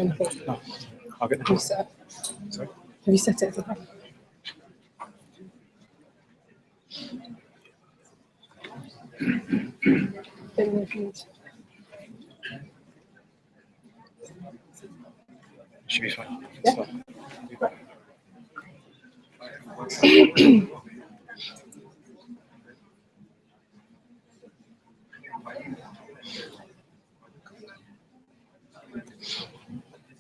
No, I'll get the Have you set it? Sorry? Have you set it for that? Should be fine. Yeah. So, be back.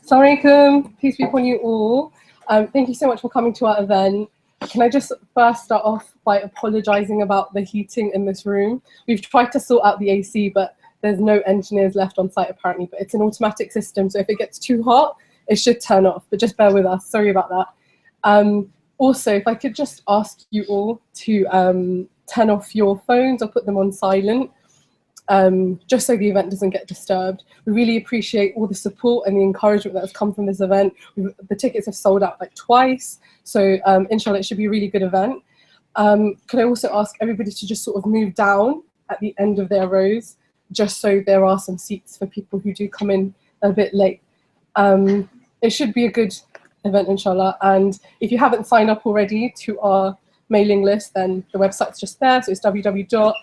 Assalamualaikum, peace be upon you all. Thank you so much for coming to our event. Can I just first start off by apologizing about the heating in this room? We've tried to sort out the AC, but there's no engineers left on site apparently, but it's an automatic system, so if it gets too hot, it should turn off, but just bear with us, sorry about that. Also, if I could just ask you all to turn off your phones or put them on silent, just so the event doesn't get disturbed. We really appreciate all the support and the encouragement that has come from this event. The tickets have sold out like twice, so inshallah it should be a really good event. Could I also ask everybody to just sort of move down at the end of their rows, just so there are some seats for people who do come in a bit late. It should be a good event, inshallah. And if you haven't signed up already to our mailing list, then the website's just there. So it's www.ifes.org.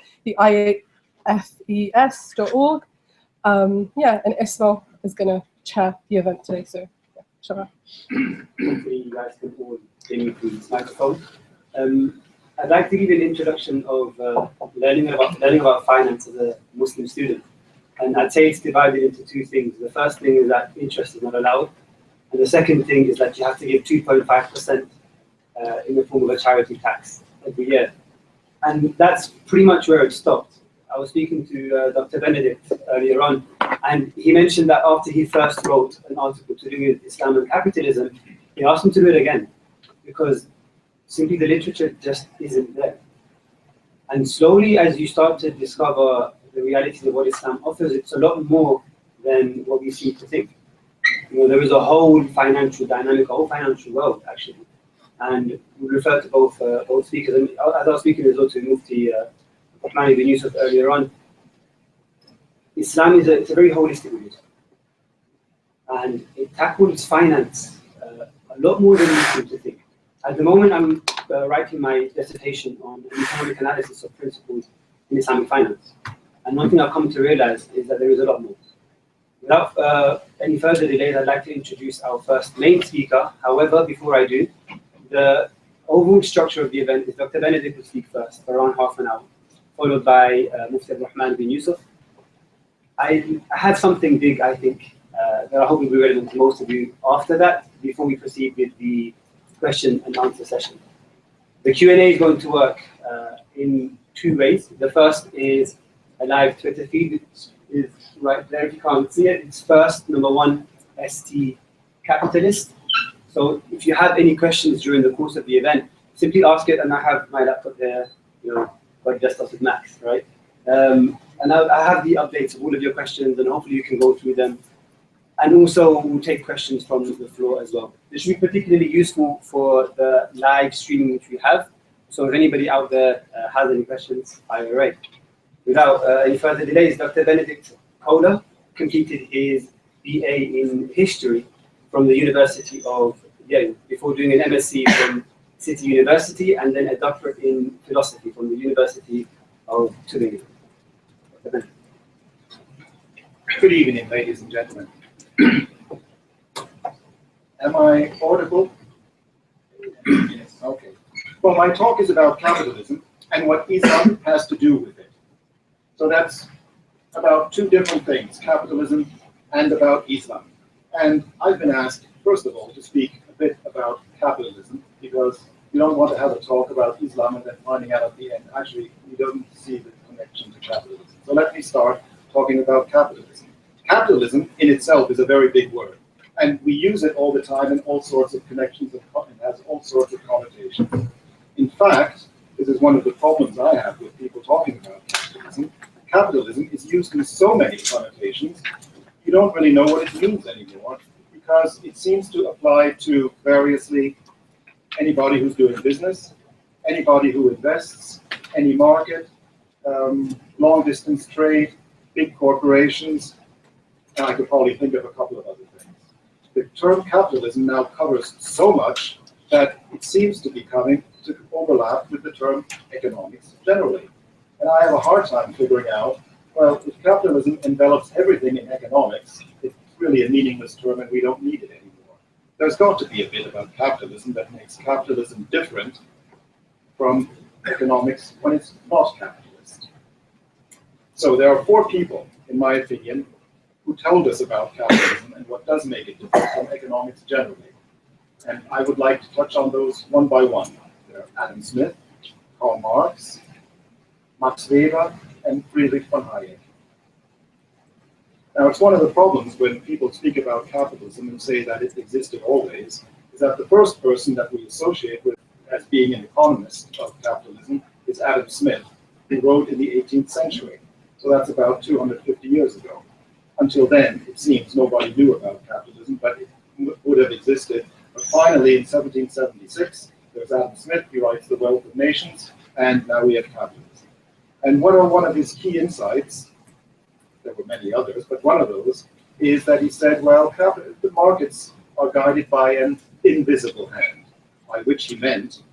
Yeah, and Ismail is going to chair the event today. So, yeah, inshallah. Hopefully you guys can all hear me through this microphone. I'd like to give you an introduction of learning about finance as a Muslim student. And I'd say it's divided into two things. The first thing is that interest is not allowed. And the second thing is that you have to give 2.5% in the form of a charity tax every year. And that's pretty much where it stopped. I was speaking to Dr. Benedict earlier on, and he mentioned that after he first wrote an article to do with Islam and capitalism, he asked him to do it again, because simply the literature just isn't there. And slowly, as you start to discover the realities of what Islam offers, it's a lot more than what we seem to think. You know, there is a whole financial dynamic, a whole financial world, actually. And we refer to both speakers. And as I was speaking as well to Mufti Rahman ibn Yusuf earlier on, Islam is it's a very holistic religion. And it tackles finance a lot more than we seem to think. At the moment, I'm writing my dissertation on an economic analysis of principles in Islamic finance. And one thing I've come to realize is that there is a lot more. Without any further delays, I'd like to introduce our first main speaker. However, before I do, the overall structure of the event is Dr. Benedict will speak first for around half an hour, followed by Mufti Rahman ibn Yusuf. I have something big, I think, that I hope will be relevant to most of you after that, before we proceed with the question and answer session. The Q&A is going to work in two ways. The first is a live Twitter feed, which is right there if you can't see it. It's first, number 1, ST Capitalist. So if you have any questions during the course of the event, simply ask it, and I have my laptop there, you know, got desktop with Max, right? And I have the updates of all of your questions, and hopefully you can go through them. And also we'll take questions from the floor as well. This should be particularly useful for the live streaming which we have. So if anybody out there has any questions, fire away. Without any further delays, Dr. Benedict Kohler completed his BA in history from the University of Yale before doing an MSc from City University and then a doctorate in philosophy from the University of Tübingen. Good evening, ladies and gentlemen. Am I audible? Yes, okay. Well, my talk is about capitalism and what Islam has to do with it. So that's about two different things, capitalism and about Islam. And I've been asked, first of all, to speak a bit about capitalism, because you don't want to have a talk about Islam and then finding out at the end, actually, you don't see the connection to capitalism. So let me start talking about capitalism. Capitalism in itself is a very big word, and we use it all the time in all sorts of connections, and it has all sorts of connotations. In fact, this is one of the problems I have with people talking about capitalism. Capitalism is used in so many connotations, you don't really know what it means anymore, because it seems to apply to variously anybody who's doing business, anybody who invests, any market, long-distance trade, big corporations, and I could probably think of a couple of other things. The term capitalism now covers so much that it seems to be coming to overlap with the term economics generally. And I have a hard time figuring out, well, if capitalism envelops everything in economics, it's really a meaningless term and we don't need it anymore. There's got to be a bit about capitalism that makes capitalism different from economics when it's not capitalist. So there are 4 people, in my opinion, who told us about capitalism and what does make it different from economics generally. And I would like to touch on those one by one. There are Adam Smith, Karl Marx, Max Weber, and Friedrich von Hayek. Now, it's one of the problems when people speak about capitalism and say that it existed always, is that the first person that we associate with as being an economist of capitalism is Adam Smith, who wrote in the 18th century. So that's about 250 years ago. Until then, it seems nobody knew about capitalism, but it would have existed. But finally, in 1776, there's Adam Smith, he writes The Wealth of Nations, and now we have capitalism. And one of his key insights, there were many others, but one of those is that he said, well, the markets are guided by an invisible hand, by which he meant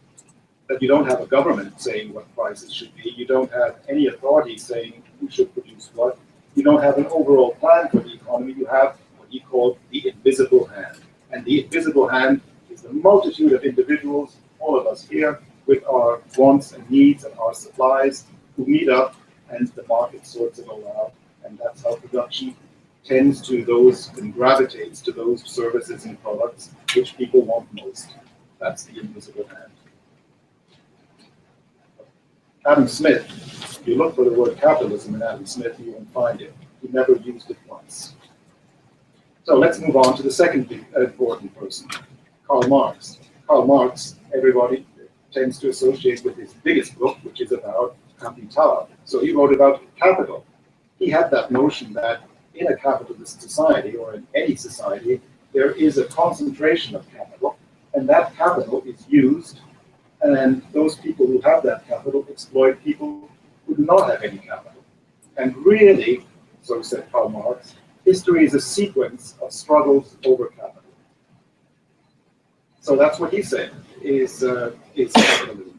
that you don't have a government saying what prices should be, you don't have any authority saying who should produce what, you don't have an overall plan for the economy, you have what he called the invisible hand. And the invisible hand is the multitude of individuals, all of us here, with our wants and needs and our supplies, who meet up and the market sorts it all out. And that's how production tends to those and gravitates to those services and products which people want most. That's the invisible hand. Adam Smith, if you look for the word capitalism in Adam Smith, you won't find it. He never used it once. So let's move on to the second important person, Karl Marx. Karl Marx, everybody tends to associate with his biggest book, which is about capital. So he wrote about capital. He had that notion that in a capitalist society, or in any society, there is a concentration of capital, and that capital is used, and those people who have that capital exploit people who do not have any capital. And really, so said Karl Marx, history is a sequence of struggles over capital. So that's what he said is capitalism.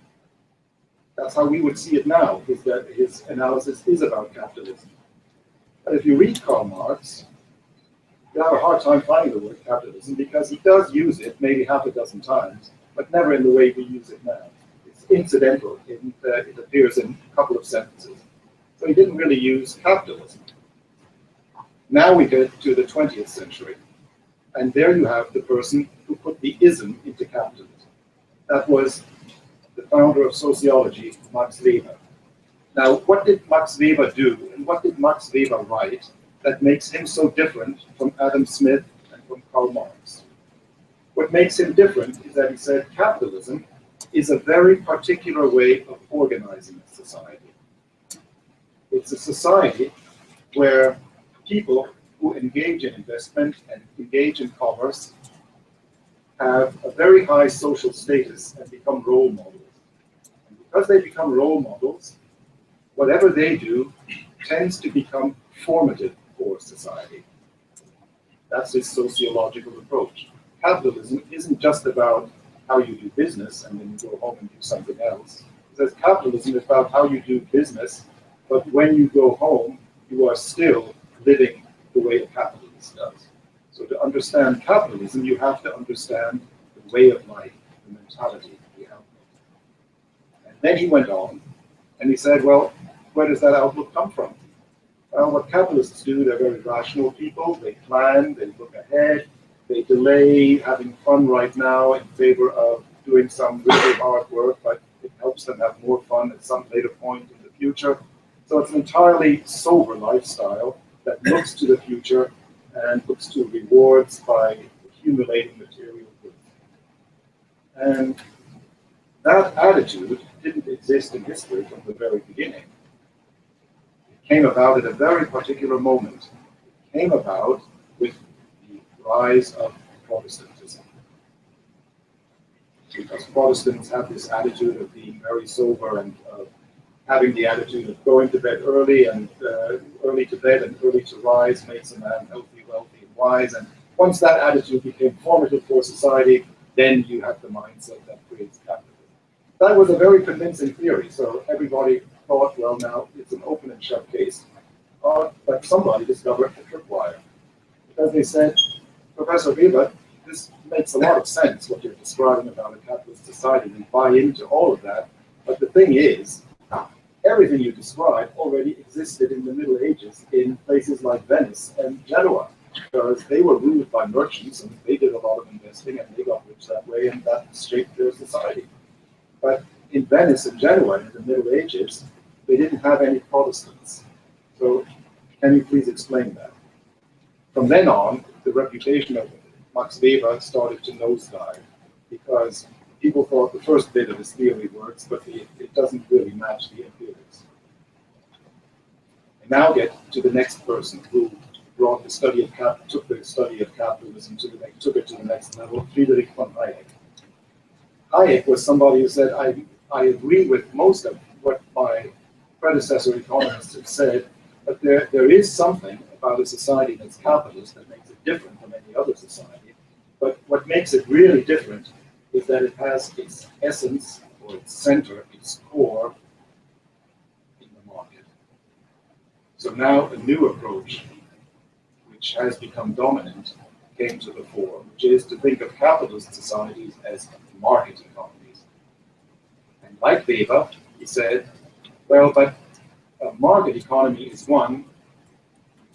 That's how we would see it now, is that his analysis is about capitalism. But if you read Karl Marx, you have a hard time finding the word capitalism because he does use it maybe half a dozen times, but never in the way we use it now. It's incidental. It appears in a couple of sentences. So he didn't really use capitalism. Now we get to the 20th century, and there you have the person who put the ism into capitalism. That was the founder of sociology, Max Weber. Now, what did Max Weber do, and what did Max Weber write that makes him so different from Adam Smith and from Karl Marx? What makes him different is that he said capitalism is a very particular way of organizing a society. It's a society where people who engage in investment and engage in commerce have a very high social status and become role models. And because they become role models, whatever they do tends to become formative for society. That's his sociological approach. Capitalism isn't just about how you do business and then you go home and do something else. He says capitalism is about how you do business, but when you go home, you are still living the way a capitalist does. So to understand capitalism, you have to understand the way of life, the mentality, the outlook. And then he went on, and he said, well, where does that outlook come from? Well, what capitalists do, they're very rational people. They plan, they look ahead, they delay having fun right now in favor of doing some really hard work, but it helps them have more fun at some later point in the future. So it's an entirely sober lifestyle that looks to the future and looks to rewards by accumulating material goods. And that attitude didn't exist in history from the very beginning. It came about at a very particular moment. It came about with the rise of Protestantism. Because Protestants have this attitude of being very sober and of having the attitude of going to bed early and early to bed and early to rise makes a man healthy, wealthy, and wise. And once that attitude became formative for society, then you have the mindset that creates capitalism. That was a very convincing theory, so everybody thought, well, now it's an open and shut case. But somebody discovered the tripwire. Because they said, Professor Weber, this makes a lot of sense, what you're describing about a capitalist society. We buy into all of that. But the thing is, everything you describe already existed in the Middle Ages in places like Venice and Genoa, because they were ruled by merchants and they did a lot of investing and they got rich that way, and that shaped their society. But in Venice and Genoa in the Middle Ages, they didn't have any Protestants. So can you please explain that? From then on, the reputation of Max Weber started to nosedive, because people thought the first bit of his theory works, but it doesn't really match the empirics. And now get to the next person who brought the study of took the study of capitalism to the took it to the next level, Friedrich von Hayek. Hayek was somebody who said, I agree with most of what my predecessor economists have said, but there is something about a society that's capitalist that makes it different from any other society. But what makes it really different is that it has its essence, or its center, its core, in the market. So now a new approach, which has become dominant, came to the fore, which is to think of capitalist societies as market economies. And like Weber, he said, well, but a market economy is one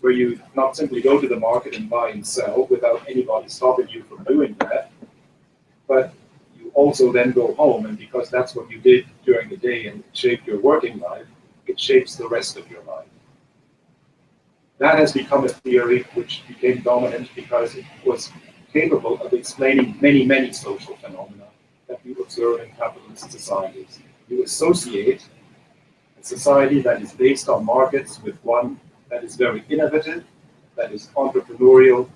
where you not simply go to the market and buy and sell without anybody stopping you from doing that, but you also then go home, and because that's what you did during the day and it shaped your working life, it shapes the rest of your life. That has become a theory which became dominant because it was capable of explaining many, many social phenomena that you observe in capitalist societies. You associate a society that is based on markets with one that is very innovative, that is entrepreneurial,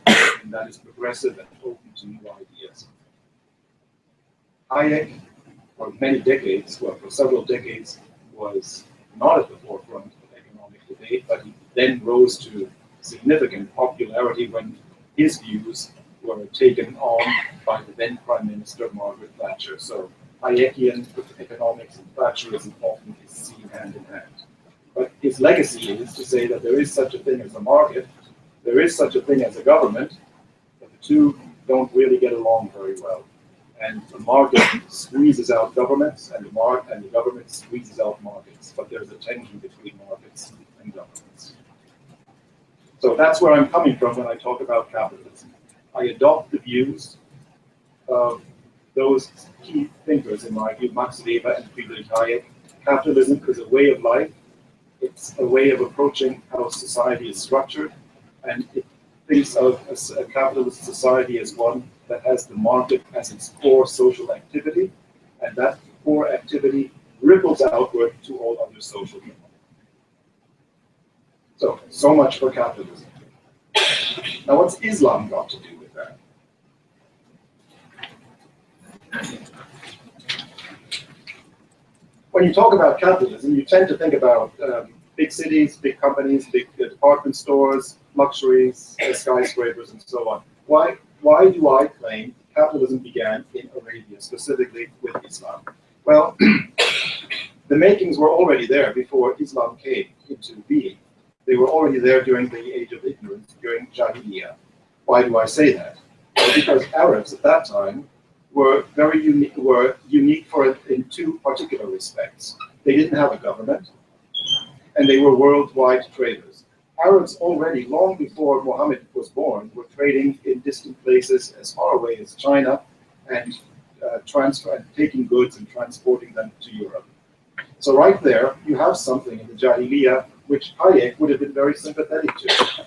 and that is progressive and open to new ideas. Hayek, for many decades, well, for several decades, was not at the forefront of economic debate, but he then rose to significant popularity when his views were taken on by the then Prime Minister Margaret Thatcher. So Hayekian economics and Thatcherism often is seen hand in hand. But his legacy is to say that there is such a thing as a market, there is such a thing as a government, but the two don't really get along very well. And the market squeezes out governments, and the government squeezes out markets. But there's a tension between markets and governments. So that's where I'm coming from when I talk about capitalism. I adopt the views of those key thinkers in my view, Max Weber and Friedrich Hayek. Capitalism is a way of life. It's a way of approaching how society is structured, and it thinks of a capitalist society as one that has the market as its core social activity, and that core activity ripples outward to all other social phenomena. So much for capitalism. Now, what's Islam got to do with that? When you talk about capitalism, you tend to think about big cities, big companies, big department stores, luxuries, skyscrapers, and so on. Why do I claim capitalism began in Arabia, specifically with Islam? Well, the makings were already there before Islam came into being. They were already there during the age of ignorance, during Jahiliyyah. Why do I say that? Well, because Arabs at that time were very unique in two particular respects. They didn't have a government, and they were worldwide traders. Arabs already, long before Muhammad was born, were trading in distant places as far away as China and taking goods and transporting them to Europe. So right there, you have something in the Jahiliyyah which Hayek would have been very sympathetic to.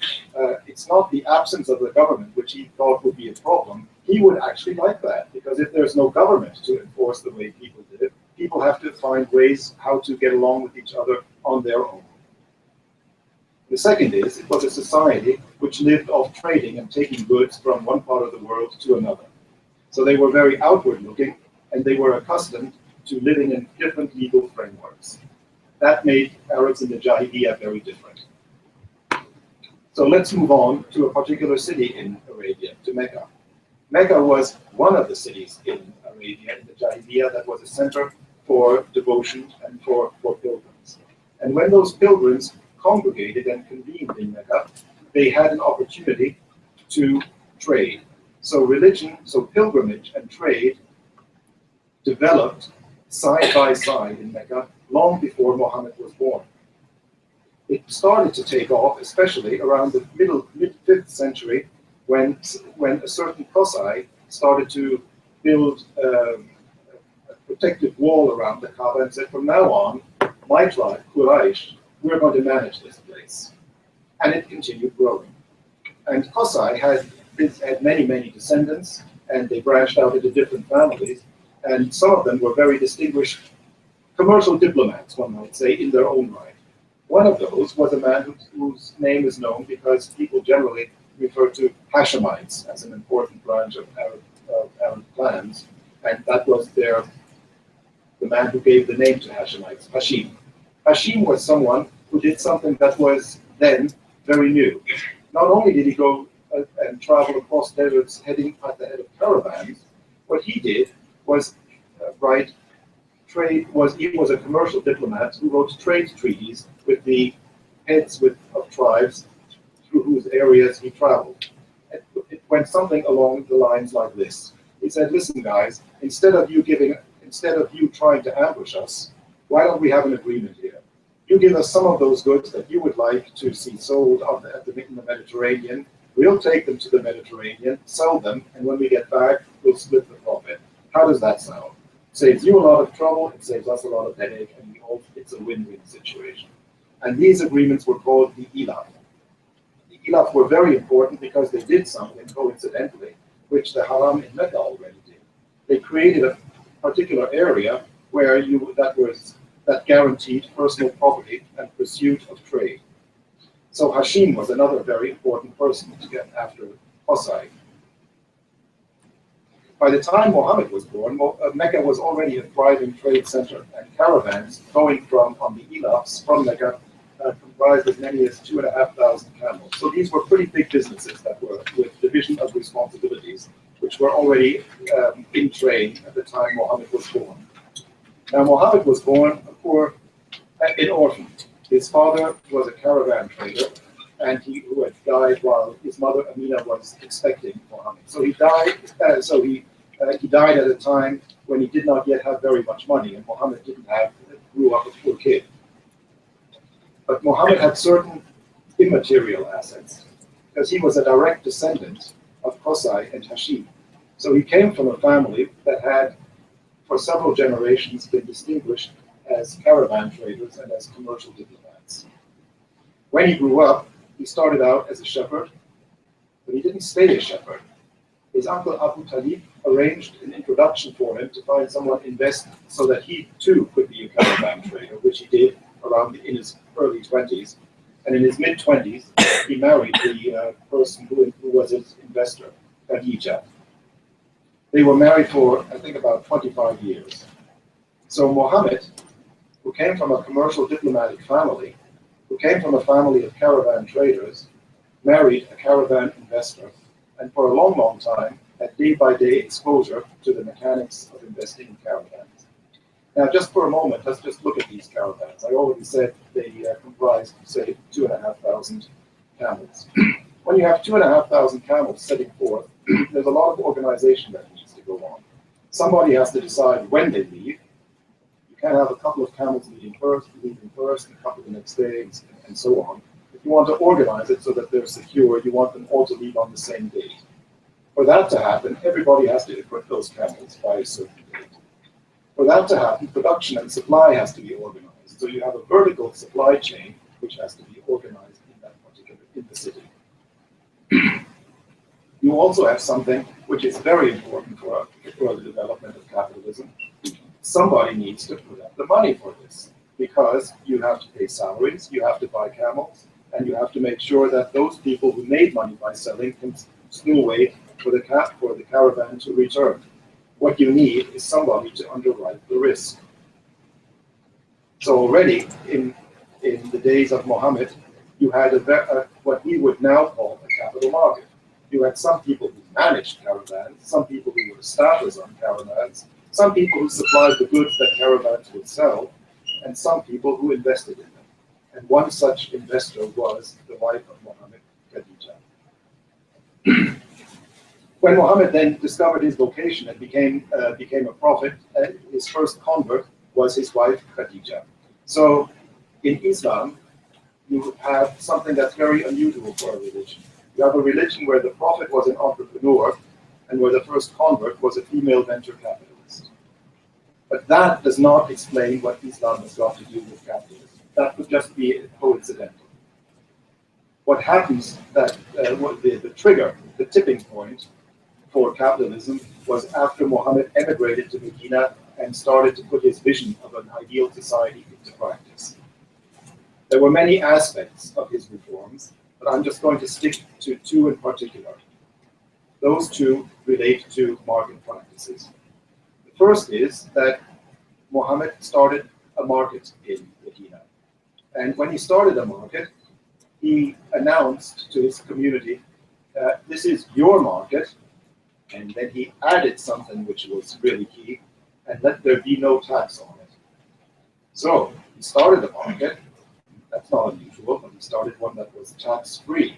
It's not the absence of the government which he thought would be a problem. He would actually like that, because if there's no government to enforce the way people did it, people have to find ways how to get along with each other on their own. The second is, it was a society which lived off trading and taking goods from one part of the world to another. So they were very outward looking, and they were accustomed to living in different legal frameworks. that made Arabs in the Jahiliyyah very different. So let's move on to a particular city in Arabia, to Mecca. Mecca was one of the cities in Arabia in the Jahiliyyah that was a center for devotion and for pilgrims. And when those pilgrims congregated and convened in Mecca, they had an opportunity to trade. So religion, so pilgrimage and trade developed side by side in Mecca long before Muhammad was born. It started to take off, especially around the mid-5th century, when a certain Qusay started to build a protective wall around the Kaaba and said, from now on, my tribe, Quraysh, we're going to manage this place. And it continued growing. And Qusay had many, many descendants, and they branched out into different families, and some of them were very distinguished commercial diplomats, one might say, in their own right. One of those was a man whose name is known because people generally refer to Hashemites as an important branch of Arab clans, and that was the man who gave the name to Hashemites, Hashim. Hashim was someone who did something that was then very new. Not only did he go and travel across deserts heading at the head of caravans, what he did was he was a commercial diplomat who wrote trade treaties with the heads of tribes through whose areas he traveled. It went something along the lines like this. He said, listen guys, instead of you trying to ambush us, why don't we have an agreement here? You give us some of those goods that you would like to see sold in the Mediterranean. We'll take them to the Mediterranean, sell them, and when we get back, we'll split the profit. How does that sound? It saves you a lot of trouble, it saves us a lot of headache, and it's a win-win situation. And these agreements were called the Ilaf. The Ilaf were very important because they did something, coincidentally, which the Haram in Mecca already did. They created a particular area where that guaranteed personal property and pursuit of trade. So Hashim was another very important person to get after Qusay. By the time Muhammad was born, Mecca was already a thriving trade center, and caravans going on the Ilafs from Mecca comprised as many as 2,500 camels. So these were pretty big businesses that were with division of responsibilities, which were already in train at the time Muhammad was born. Now Muhammad was born an orphan. His father was a caravan trader, and who had died while his mother Amina was expecting Muhammad. So he died. He died at a time when he did not yet have very much money, and Muhammad grew up a poor kid. But Muhammad had certain immaterial assets because he was a direct descendant of Qusay and Hashim. So he came from a family that had, for several generations, been distinguished as caravan traders and as commercial diplomats. When he grew up, he started out as a shepherd, but he didn't stay a shepherd. His uncle Abu Talib arranged an introduction for him to find someone invested so that he too could be a caravan trader, which he did in his early 20s. And in his mid-20s, he married the person who was his investor, Khadija. They were married for, I think, about 25 years. So Muhammad, who came from a commercial diplomatic family, who came from a family of caravan traders, married a caravan investor, and for a long, long time had day-by-day exposure to the mechanics of investing in caravans. Now, just for a moment, let's just look at these caravans. I already said they comprised, say, 2,500 camels. When you have 2,500 camels setting forth, there's a lot of organization that needs to go on. Somebody has to decide when they leave. You can't have a couple of camels leaving first, and a couple the next day, and so on. If you want to organize it so that they're secure, you want them all to leave on the same date. For that to happen, everybody has to equip those camels by a certain date. For that to happen, production and supply has to be organized. So you have a vertical supply chain which has to be organized in the city. You also have something which is very important for the development of capitalism. Somebody needs to put up the money for this, because you have to pay salaries, you have to buy camels, and you have to make sure that those people who made money by selling can still wait for the caravan to return. What you need is somebody to underwrite the risk. So already in the days of Mohammed, you had what we would now call a capital market. You had some people who managed caravans, some people who were staffers on caravans, some people who supplied the goods that caravans would sell, and some people who invested in them. And one such investor was the wife of Mohammed, Khadija. When Mohammed then discovered his vocation and became a prophet, his first convert was his wife, Khadija. So in Islam, you have something that's very unusual for a religion. You have a religion where the prophet was an entrepreneur and where the first convert was a female venture capitalist. But that does not explain what Islam has got to do with capitalism. That would just be coincidental. What happens that the trigger, the tipping point for capitalism was after Muhammad emigrated to Medina and started to put his vision of an ideal society into practice. There were many aspects of his reforms, but I'm just going to stick to two in particular. Those two relate to market practices. The first is that Muhammad started a market in Medina. And when he started a market, he announced to his community, this is your market, and then he added something which was really key, and let there be no tax on it. So he started a market. That's not unusual, but he started one that was tax-free.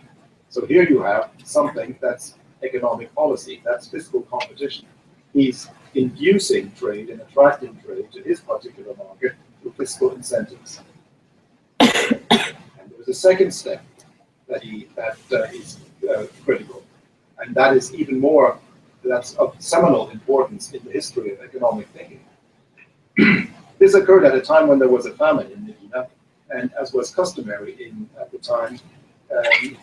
So here you have something that's economic policy, that's fiscal competition. He's inducing trade and attracting trade to his particular market through fiscal incentives. And there's a second step that is critical, and that is even more, that's of seminal importance in the history of economic thinking. This occurred at a time when there was a famine in Medina, and as was customary at the time,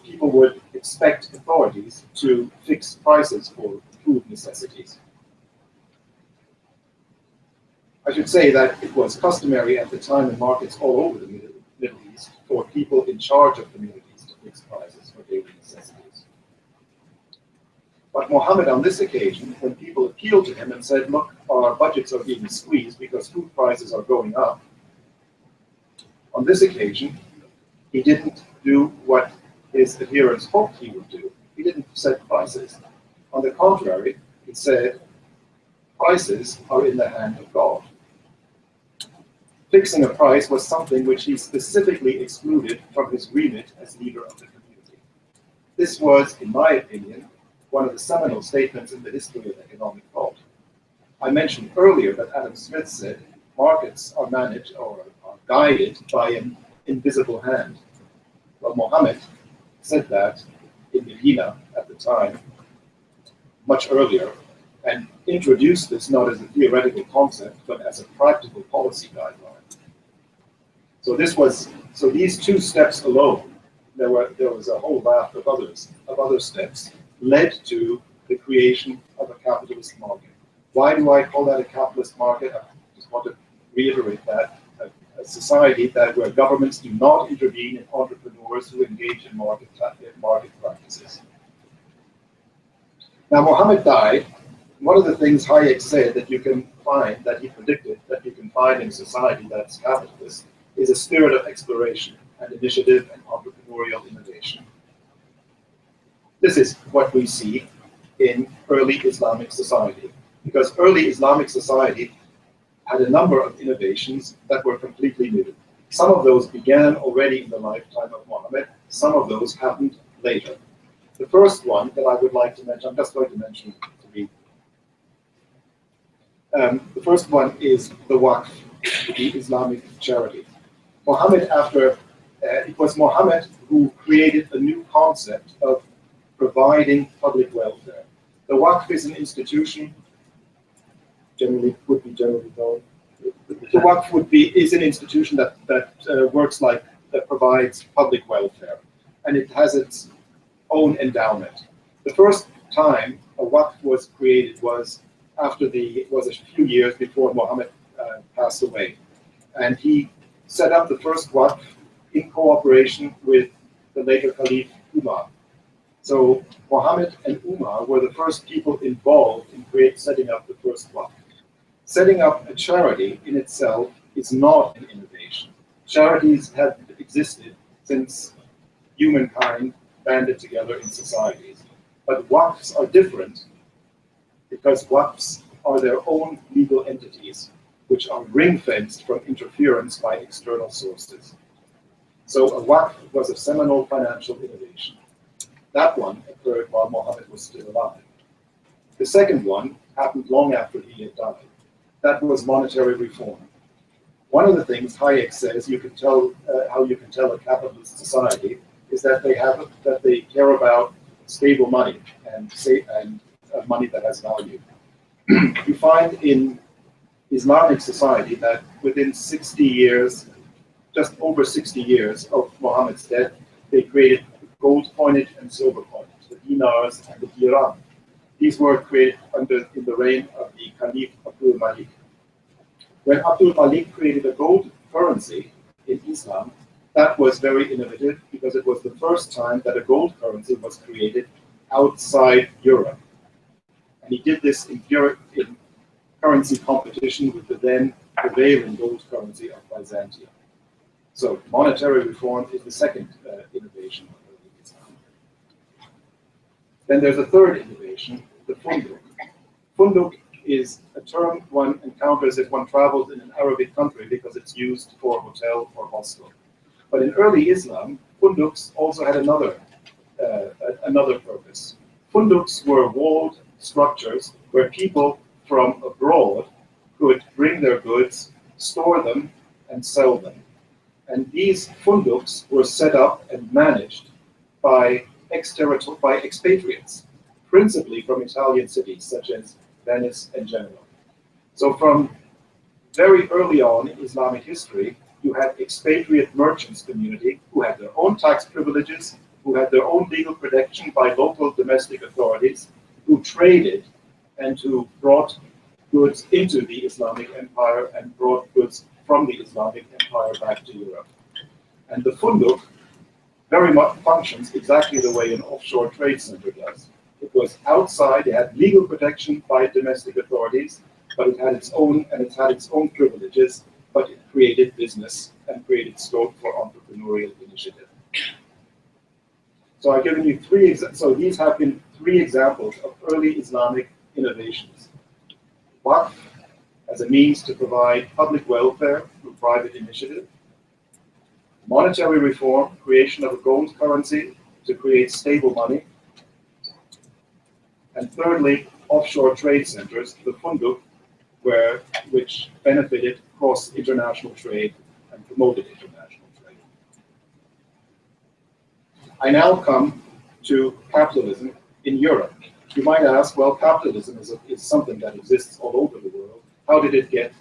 people would expect authorities to fix prices for food necessities. I should say that it was customary at the time in markets all over the Middle East for people in charge of communities to fix prices for daily necessities. But Muhammad, on this occasion, when people appealed to him and said, look, our budgets are being squeezed because food prices are going up, on this occasion, he didn't do what his adherents hoped he would do. He didn't set prices. On the contrary, he said, prices are in the hand of God. Fixing a price was something which he specifically excluded from his remit as leader of the community. This was, in my opinion, one of the seminal statements in the history of economic thought. I mentioned earlier that Adam Smith said markets are managed or are guided by an invisible hand. Well, Muhammad said that in Medina at the time, much earlier, and introduced this not as a theoretical concept, but as a practical policy guideline. So these two steps alone, there was a whole raft of other steps, led to the creation of a capitalist market. Why do I call that a capitalist market? I just want to reiterate that. A society where governments do not intervene in entrepreneurs who engage in market practices. Now, Muhammad died. One of the things Hayek said that you can find, that he predicted, that you can find in society that's capitalist, is a spirit of exploration and initiative and entrepreneurial innovation. This is what we see in early Islamic society, because early Islamic society had a number of innovations that were completely new. Some of those began already in the lifetime of Muhammad, some of those happened later. The first one that I would like to mention, I'm just going to mention three. The first one is the Waqf, the Islamic charity. It was Muhammad who created a new concept of providing public welfare. The Waqf is an institution, would be generally known. The Waqf is an institution that works that provides public welfare, and it has its own endowment. The first time a Waqf was created was a few years before Muhammad passed away, and he set up the first Waqf in cooperation with the later Caliph Umar. So Muhammad and Umar were the first people involved in setting up the first Waqf. Setting up a charity in itself is not an innovation. Charities have existed since humankind banded together in societies. But waqfs are different because waqfs are their own legal entities, which are ring-fenced from interference by external sources. So a waqf was a seminal financial innovation. That one occurred while Muhammad was still alive. The second one happened long after he had died. That was monetary reform. One of the things Hayek says you can tell how you can tell a capitalist society is that they care about stable money and money that has value. You find in Islamic society that within 60 years, just over 60 years of Muhammad's death, they created gold-coined and silver-coined, the dinars and the dirham. These were created in the reign of the Caliph Abdul Malik. When Abdul Malik created a gold currency in Islam, that was very innovative because it was the first time that a gold currency was created outside Europe. And he did this in currency competition with the then prevailing gold currency of Byzantium. So monetary reform is the second innovation of early Islam. Then there's a third innovation, the funduk. Funduk is a term one encounters if one travels in an Arabic country because it's used for hotel or hostel. But in early Islam, funduks also had another purpose. Funduks were walled structures where people from abroad could bring their goods, store them, and sell them. And these funduks were set up and managed by expatriates, principally from Italian cities such as Venice and Genoa. So from very early on in Islamic history, you had expatriate merchants community who had their own tax privileges, who had their own legal protection by local domestic authorities, who traded and who brought goods into the Islamic Empire and brought goods from the Islamic Empire back to Europe. And the funduk very much functions exactly the way an offshore trade center does. It was outside, it had legal protection by domestic authorities, but it had its own privileges, but it created business and created scope for entrepreneurial initiative. So I've given you three examples. So these have been three examples of early Islamic innovations. Waqf as a means to provide public welfare through private initiative. Monetary reform, creation of a gold currency to create stable money. And thirdly, offshore trade centers, the funduk, which benefited cross-international trade and promoted international trade. I now come to capitalism in Europe. You might ask, well, capitalism is something that exists all over the world. How did it get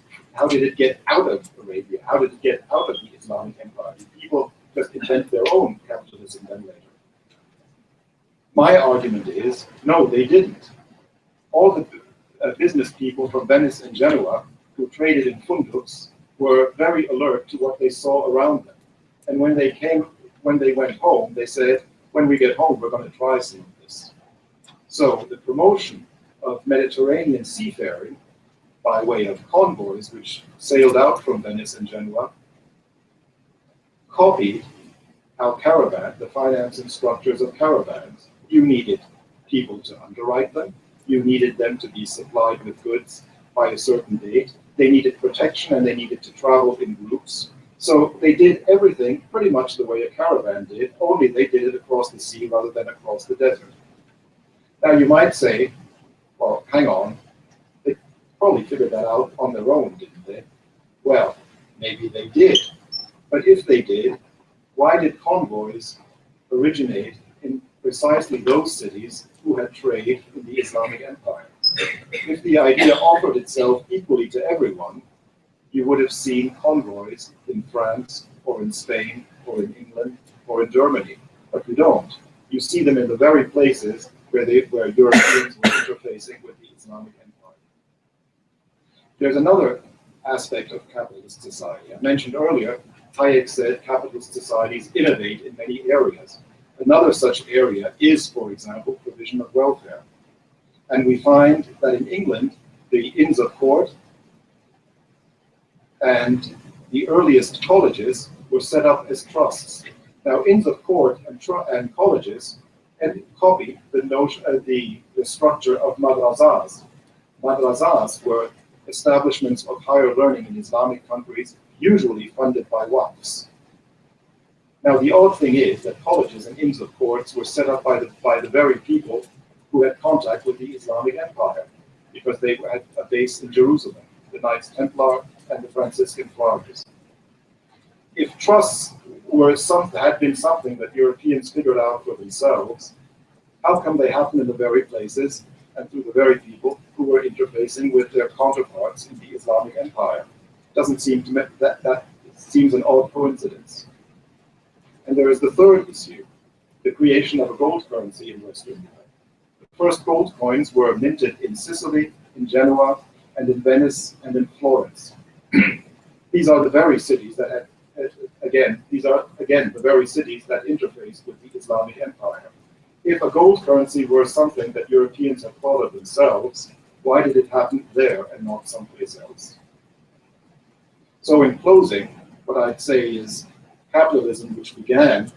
out of Arabia? How did it get out of the Islamic Empire? Did people just invent their own capitalism then later? My argument is, no, they didn't. All the business people from Venice and Genoa who traded in funduks were very alert to what they saw around them. And when they went home, they said, when we get home, we're going to try some of this. So the promotion of Mediterranean seafaring by way of convoys, which sailed out from Venice and Genoa, copied how the financing structures of caravans. You needed people to underwrite them. You needed them to be supplied with goods by a certain date. They needed protection and they needed to travel in groups. So they did everything pretty much the way a caravan did, only they did it across the sea rather than across the desert. Now you might say, well, hang on, they probably figured that out on their own, didn't they? Well, maybe they did. But if they did, why did convoys originate in precisely those cities who had trade in the Islamic Empire? If the idea offered itself equally to everyone, you would have seen convoys in France or in Spain or in England or in Germany, but you don't. You see them in the very places where Europeans were interfacing with the Islamic Empire. There's another aspect of capitalist society. I mentioned earlier, Hayek said capitalist societies innovate in many areas. Another such area is, for example, provision of welfare. And we find that in England, the Inns of Court and the earliest colleges were set up as trusts. Now, Inns of Court and colleges and copy the notion, the structure of madrasas. Madrasas were establishments of higher learning in Islamic countries, usually funded by waqfs. Now, the odd thing is that colleges and Inns of Courts were set up by the very people who had contact with the Islamic Empire, because they had a base in Jerusalem, the Knights Templar and the Franciscan Friars. If trusts had been something that Europeans figured out for themselves, how come they happen in the very places and through the very people who were interfacing with their counterparts in the Islamic Empire? Doesn't seem to me that seems an odd coincidence. And there is the third issue, the creation of a gold currency in Western Europe. The first gold coins were minted in Sicily, in Genoa, and in Venice, and in Florence. These are the very cities that had, these are the very cities that interface with the Islamic Empire. If a gold currency were something that Europeans had thought of themselves, why did it happen there and not someplace else? So in closing, what I'd say is capitalism, which began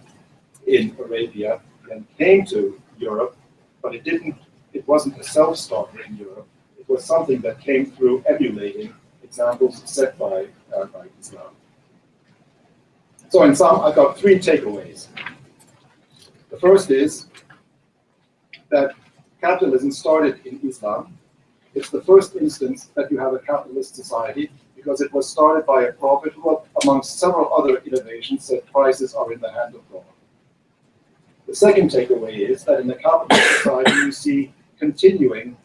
in Arabia and came to Europe, but it wasn't a self-starter in Europe. It was something that came through emulating examples set by Islam. So in sum, I've got three takeaways. The first is that capitalism started in Islam. It's the first instance that you have a capitalist society because it was started by a prophet who, amongst several other innovations, said prices are in the hand of God. The second takeaway is that in the capitalist society you see continuing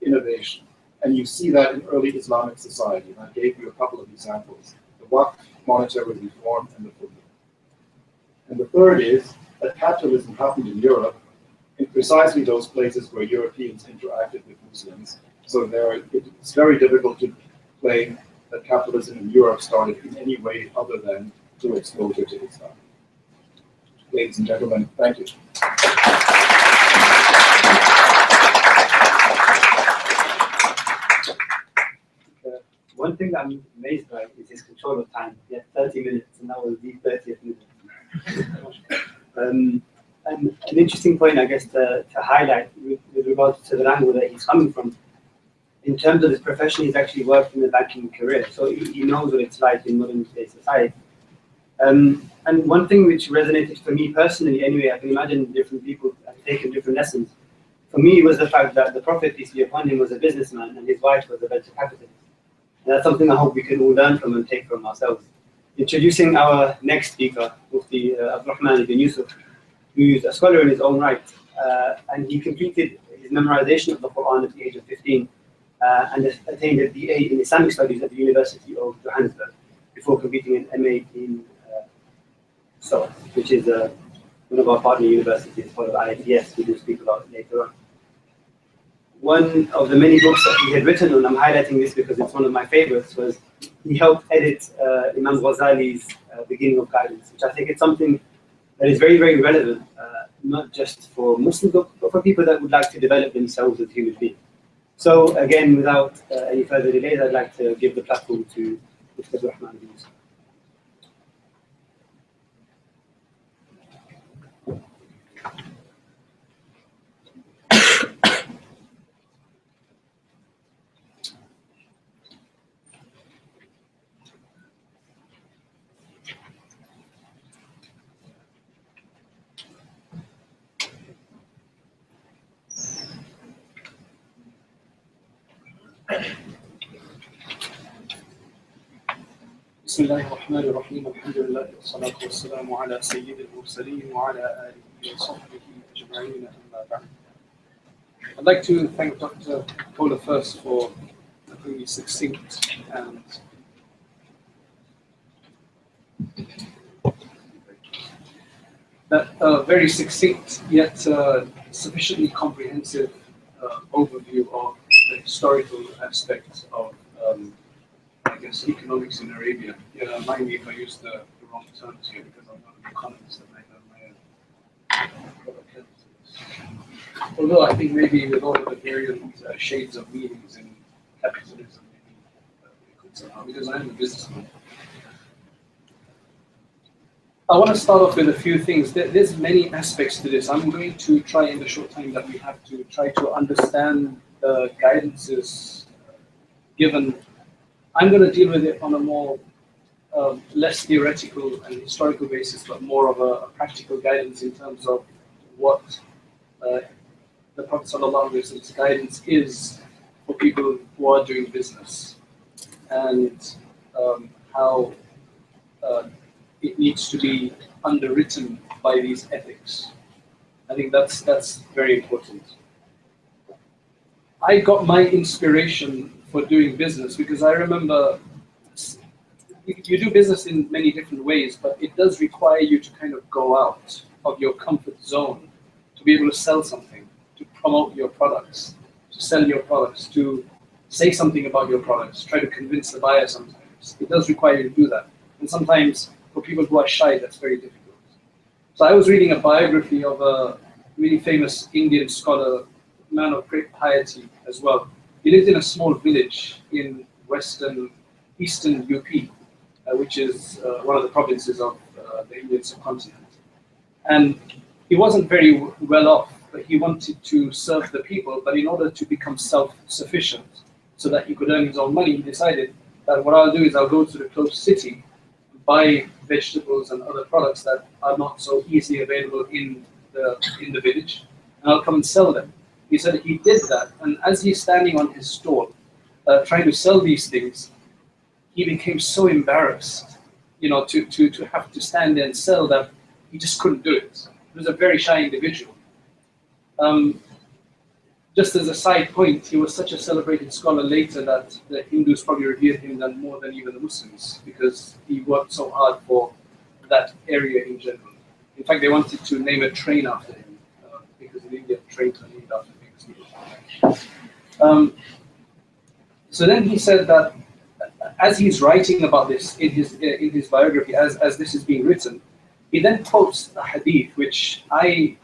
innovation, and you see that in early Islamic society. And I gave you a couple of examples: the Waqf, monetary reform, and the Fudl. And the third is that capitalism happened in Europe, in precisely those places where Europeans interacted with Muslims. So it's very difficult to claim that capitalism in Europe started in any way other than through exposure to Islam. Ladies and gentlemen, thank you. One thing I'm amazed by is his control of time. He had 30 minutes, and that was the 30th minute. And an interesting point, I guess, to highlight with regards to the angle that he's coming from. In terms of his profession, he's actually worked in the banking career, so he knows what it's like in modern day society. And one thing which resonated for me personally, anyway, I can imagine different people have taken different lessons. For me, was the fact that the Prophet, peace be upon him, was a businessman and his wife was a venture capitalist. And that's something I hope we can all learn from and take from ourselves. Introducing our next speaker, Mufti Abdurrahman ibn Yusuf, who's a scholar in his own right, and he completed his memorization of the Quran at the age of 15 and attained a BA in Islamic Studies at the University of Johannesburg before completing an MA in SOAS, which is one of our partner universities, part of IFES, we will speak about later on. One of the many books that he had written, and I'm highlighting this because it's one of my favorites, was he helped edit Imam Ghazali's Beginning of Guidance, which I think it's something that is very, very relevant, not just for Muslims, but for people that would like to develop themselves as human beings. So again, without any further delays, I'd like to give the platform to Mr. Abdurrahman ibn Yusuf. بسم الله الرحمن الرحيم الحمد لله والصلاة والسلام على سيد المرسلين وعلى آله وصحبه أجمعين أما بعد. I'd like to thank Dr. Kola first for a very succinct and yet sufficiently comprehensive overview of the historical aspects of I guess economics in Arabia. Mind me if I use the wrong terms here because I'm not an economist and I have my own. Although I think maybe with all of the various shades of meanings in capitalism, maybe we could somehow, because I am a businessman. I want to start off with a few things. There's many aspects to this. I'm going to try in the short time that we have to try to understand the guidances given. I'm going to deal with it on a more less theoretical and historical basis, but more of a practical guidance in terms of what the Prophet ﷺ's guidance is for people who are doing business, and how it needs to be underwritten by these ethics. I think that's very important. I got my inspiration for doing business because I remember you do business in many different ways, but it does require you to kind of go out of your comfort zone to be able to sell something, to promote your products, to sell your products, to say something about your products, try to convince the buyer sometimes. It does require you to do that. And sometimes for people who are shy, that's very difficult. So I was reading a biography of a really famous Indian scholar, man of great piety as well. He lived in a small village in eastern UP, which is one of the provinces of the Indian subcontinent. And he wasn't very well off, but he wanted to serve the people. But in order to become self-sufficient, so that he could earn his own money, he decided that what I'll do is I'll go to the close city, buy vegetables and other products that are not so easily available in the village, and I'll come and sell them. He said he did that, and as he's standing on his stall, trying to sell these things, he became so embarrassed, to have to stand there and sell that he just couldn't do it. He was a very shy individual. Just as a side point, he was such a celebrated scholar later that the Hindus probably revered him more than even the Muslims, because he worked so hard for that area in general. In fact, they wanted to name a train after him, because in India, trains are named after famous people. So then he said that as he's writing about this in his biography, as this is being written, he then quotes a hadith which I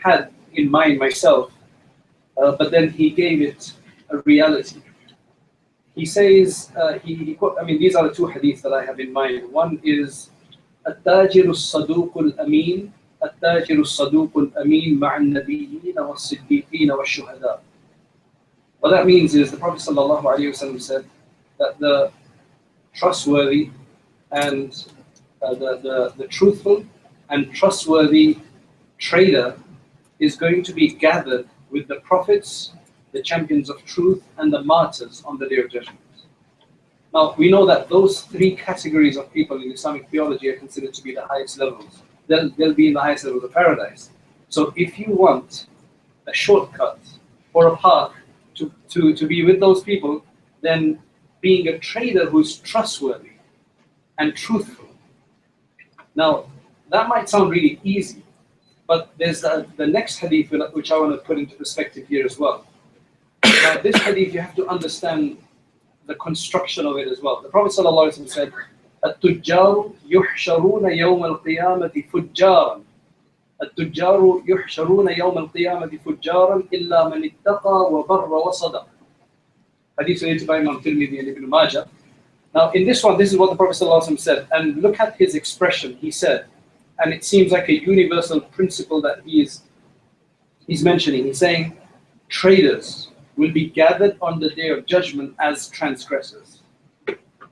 had in mind myself, but then he gave it a reality. He says, these are the two hadiths that I have in mind. One is, التاجر الصدوق الأمين التاجر الصدوق الأمين مع النبيين والصديقين والشهداء. What that means is the Prophet ﷺ said that the trustworthy and the truthful and trustworthy trader is going to be gathered with the prophets, the champions of truth, and the martyrs on the Day of Judgment. Now, we know that those three categories of people in Islamic theology are considered to be the highest levels. They'll be in the highest levels of paradise. So if you want a shortcut or a path to be with those people, then being a trader who's trustworthy and truthful. Now, that might sound really easy, but there's the next hadith which I want to put into perspective here as well. Now, this hadith, you have to understand the construction of it as well. The Prophet ﷺ said, التجار يحشرون يوم القيامة فجارا التجار يحشرون يوم القيامة فجارا إلا من اتقى وبر وصدق. Hadith related by Imam Tirmidhi and Ibn Majah. Now in this one, this is what the Prophet ﷺ said, and look at his expression. He said, and it seems like a universal principle that he's mentioning. He's saying, traders will be gathered on the Day of Judgment as transgressors.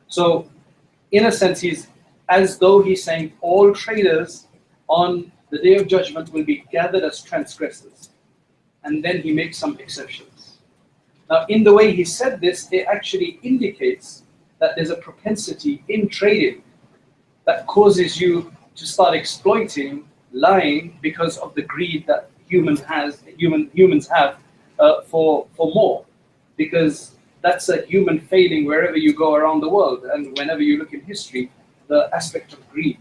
So in a sense, he's as though he's saying all traders on the Day of Judgment will be gathered as transgressors. And then he makes some exceptions. Now, in the way he said this, it actually indicates that there's a propensity in trading that causes you to start exploiting, lying, because of the greed that humans have for more. Because that's a human failing wherever you go around the world. And whenever you look in history, the aspect of greed,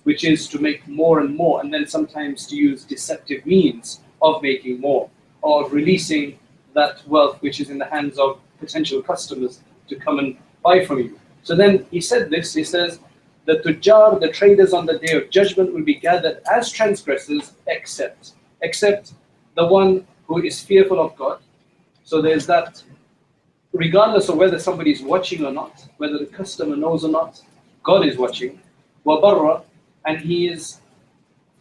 which is to make more and more, and then sometimes to use deceptive means of making more, or releasing that wealth which is in the hands of potential customers to come and buy from you. So then he said this, he says, the tujjar, the traders on the Day of Judgment will be gathered as transgressors except the one who is fearful of God. So there's that, regardless of whether somebody is watching or not, whether the customer knows or not, God is watching. Wabarra, and he is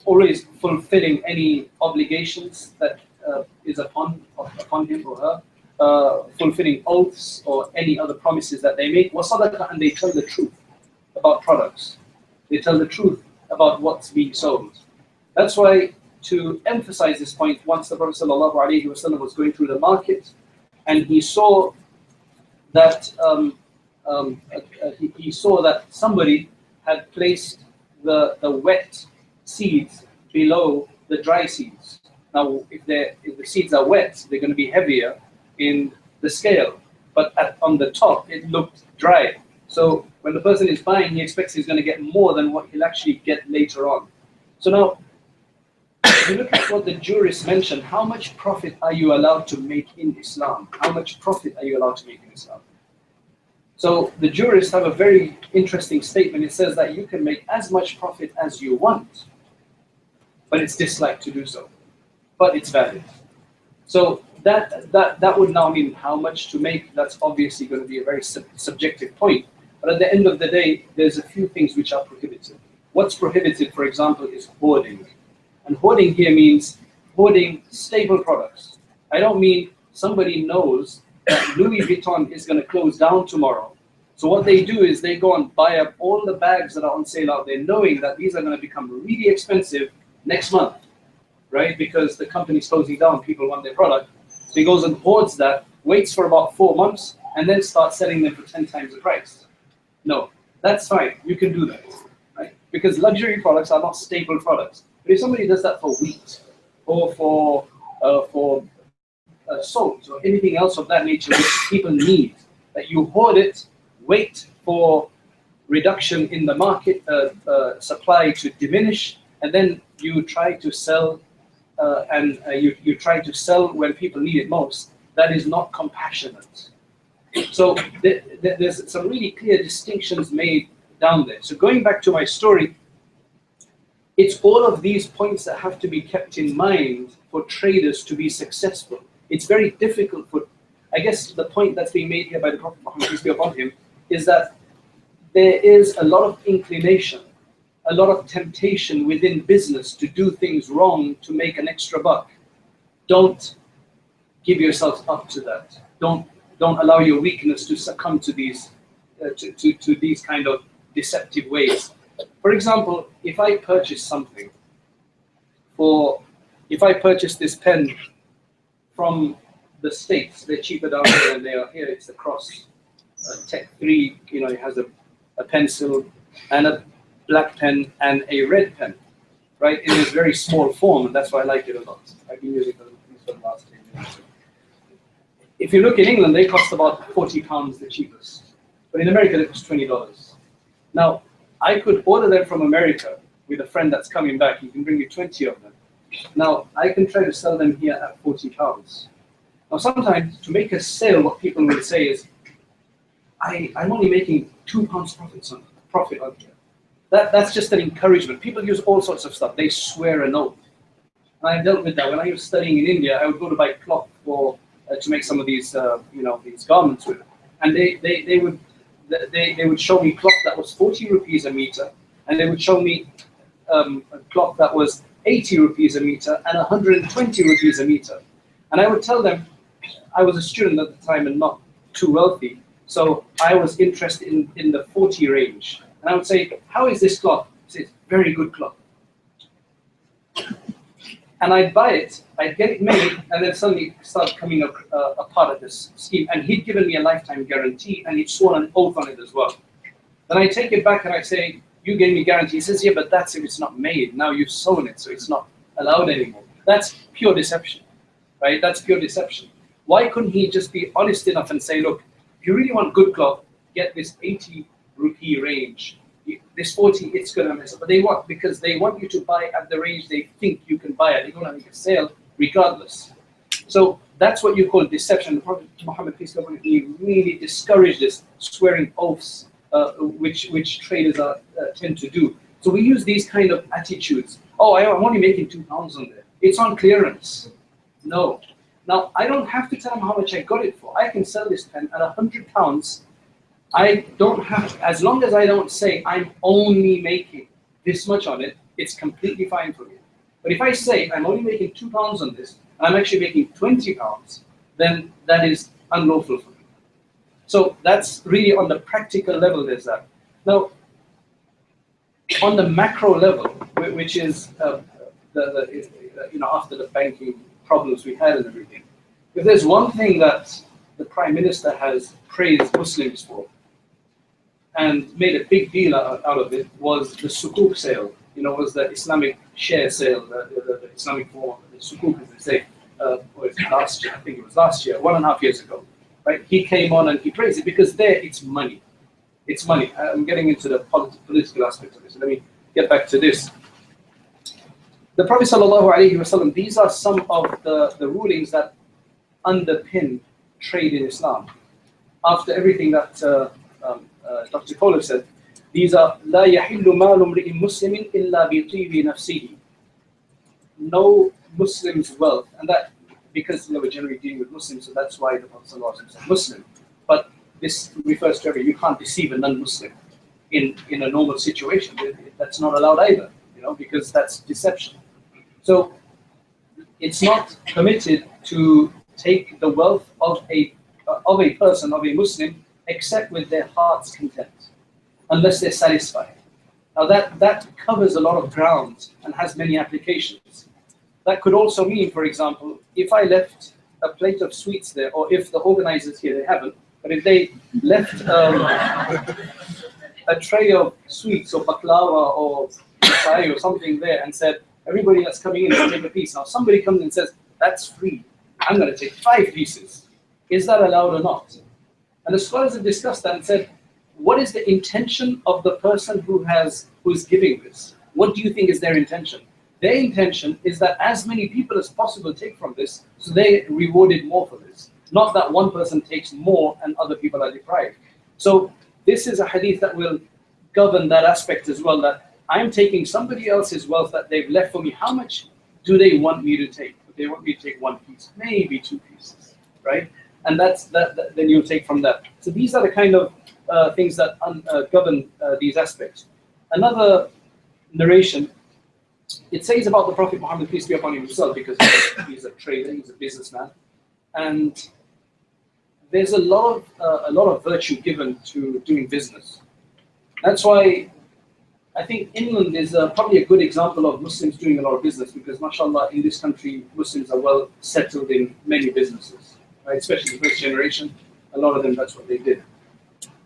always fulfilling any obligations that is upon him or her, fulfilling oaths or any other promises that they make. وَصَدَقَ, and they tell the truth about products. They tell the truth about what's being sold. That's why, to emphasize this point, once the Prophet ﷺ was going through the market, and he saw that he saw that somebody had placed the wet seeds below the dry seeds. Now, if the seeds are wet, they're going to be heavier in the scale, but on the top it looked dry. So when the person is buying, he expects he's going to get more than what he'll actually get later on. So now, if you look at what the jurists mentioned, how much profit are you allowed to make in Islam? How much profit are you allowed to make in Islam? So the jurists have a very interesting statement. It says that you can make as much profit as you want, but it's disliked to do so. But it's valid. So that would now mean how much to make. That's obviously going to be a very subjective point. But at the end of the day, there's a few things which are prohibited. What's prohibited, for example, is hoarding. And hoarding here means hoarding staple products. I don't mean somebody knows that Louis Vuitton is going to close down tomorrow. So what they do is they go and buy up all the bags that are on sale out there, knowing that these are going to become really expensive next month, right? Because the company's closing down, people want their product. So he goes and hoards that, waits for about 4 months, and then starts selling them for 10 times the price. No, that's fine. You can do that, right? Because luxury products are not staple products. But if somebody does that for wheat or for salt or anything else of that nature which people need, that you hoard it, wait for reduction in the market, supply to diminish, and then you try to sell, you try to sell when people need it most, that is not compassionate. So there's some really clear distinctions made down there. So going back to my story, it's all of these points that have to be kept in mind for traders to be successful. It's very difficult for, I guess the point that's being made here by the Prophet Muhammad, peace be upon him, is that there is a lot of inclination, a lot of temptation within business to do things wrong to make an extra buck. Don't give yourself up to that. Don't allow your weakness to succumb to these to these kind of deceptive ways. For example, if I purchase something if I purchase this pen from the States, they're cheaper down there than they are here. It's the Cross Tech 3, it has a pencil and a black pen and a red pen, right? In this very small form, and that's why I like it a lot. I've been using it for the last 10 years. If you look in England, they cost about £40 the cheapest. But in America, they cost $20. Now, I could order them from America with a friend that's coming back. He can bring me 20 of them. Now, I can try to sell them here at £40. Now, sometimes to make a sale, what people will say is, I'm only making £2 profit on here. That's just an encouragement. People use all sorts of stuff. They swear an oath. And I dealt with that. When I was studying in India, I would go to buy cloth to make some of these, these garments with. And they would show me cloth that was 40 rupees a meter, and they would show me a cloth that was 80 rupees a meter and 120 rupees a meter. And I would tell them, I was a student at the time and not too wealthy, so I was interested in the 40 range. And I would say, how is this cloth? He says, very good cloth. And I'd buy it, I'd get it made, and then suddenly start coming a part of this scheme. And he'd given me a lifetime guarantee, and he'd sworn an oath on it as well. Then I take it back and I say, you gave me guarantee. He says, yeah, but that's if it's not made. Now you've sewn it, so it's not allowed anymore. That's pure deception, right? That's pure deception. Why couldn't he just be honest enough and say, look, if you really want good cloth, get this 80 rupee range. This 40, it's going to mess up. But because they want you to buy at the range they think you can buy it. They're going to make a sale regardless. So that's what you call deception. The Prophet Muhammad, peace be upon him, he really discouraged this swearing oaths, which traders tend to do. So we use these kind of attitudes. Oh, I'm only making £2 on there. It's on clearance. No. Now, I don't have to tell them how much I got it for. I can sell this pen at £100. I don't have to, as long as I don't say I'm only making this much on it, it's completely fine for me. But if I say I'm only making £2 on this, and I'm actually making £20, then that is unlawful for me. So that's really on the practical level, there's that. Now, on the macro level, which is after the banking problems we had and everything, if there's one thing that the Prime Minister has praised Muslims for and made a big deal out of it, was the sukuk sale. Was the Islamic share sale, the Islamic form, the sukuk, as they say. Last year, I think it was last year, 1.5 years ago, right? He came on and he praised it because there it's money. It's money. I'm getting into the political aspect of this. Let me get back to this. The Prophet ﷺ, these are some of the rulings that underpin trade in Islam. After everything that Dr. Kohler said, these are لا يحل مال امرئ مسلم إلا بطيب نفسه. No Muslim's wealth, and that because we're generally dealing with Muslims, so that's why the Prophet ﷺ said Muslim. But this refers to you can't deceive a non-Muslim in a normal situation. That's not allowed either, because that's deception. So it's not permitted to take the wealth of a person, of a Muslim, except with their heart's content, unless they're satisfied. Now that covers a lot of ground and has many applications. That could also mean, for example, if I left a plate of sweets there, or if the organizers here, they haven't, but if they left a tray of sweets or baklava or chai or something there and said, everybody that's coming in will take a piece. Now somebody comes and says, that's free, I'm going to take 5 pieces. Is that allowed or not? And the scholars have discussed that and said, what is the intention of the person who's giving this? What do you think is their intention? Their intention is that as many people as possible take from this, so they rewarded more for this. Not that one person takes more and other people are deprived. So this is a hadith that will govern that aspect as well, that I'm taking somebody else's wealth that they've left for me. How much do they want me to take? They want me to take 1 piece, maybe 2 pieces, right? And then you'll take from that. So these are the kind of things that govern these aspects. Another narration, it says about the Prophet Muhammad, peace be upon him, himself, because he's a trader, he's a businessman, and there's a lot of virtue given to doing business. That's why I think England is probably a good example of Muslims doing a lot of business, because mashallah, in this country, Muslims are well settled in many businesses, right? Especially the first generation, a lot of them, that's what they did.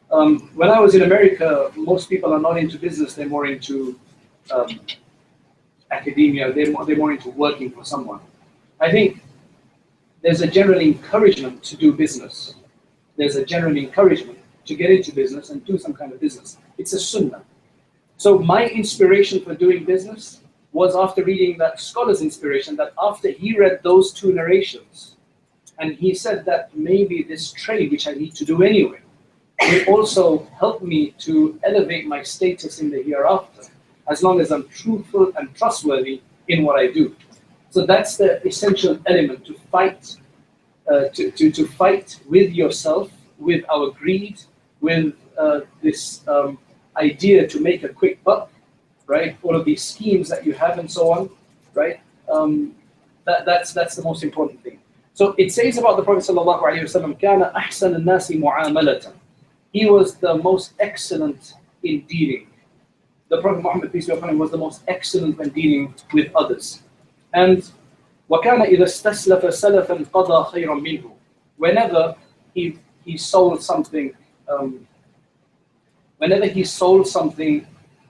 When I was in America, most people are not into business, they're more into academia, they're more into working for someone. I think there's a general encouragement to do business. There's a general encouragement to get into business and do some kind of business. It's a sunnah. So my inspiration for doing business was after reading that scholar's inspiration, that after he read those 2 narrations, and he said that maybe this trade, which I need to do anyway, will also help me to elevate my status in the hereafter, as long as I'm truthful and trustworthy in what I do. So that's the essential element, to fight, to fight with yourself, with our greed, with this idea to make a quick buck, right? All of these schemes that you have and so on, right? That's the most important thing. So it says about the Prophet ﷺ, كَانَ أَحْسَنَ النَّاسِ مُعَامَلَةً. He was the most excellent in dealing. The Prophet Muhammad, peace be upon him, was the most excellent when dealing with others. And وَكَانَ إِذَا اسْتَسْلَفَ سَلَفًا قَضَى خَيْرًا مِنْهُ. Whenever he sold something,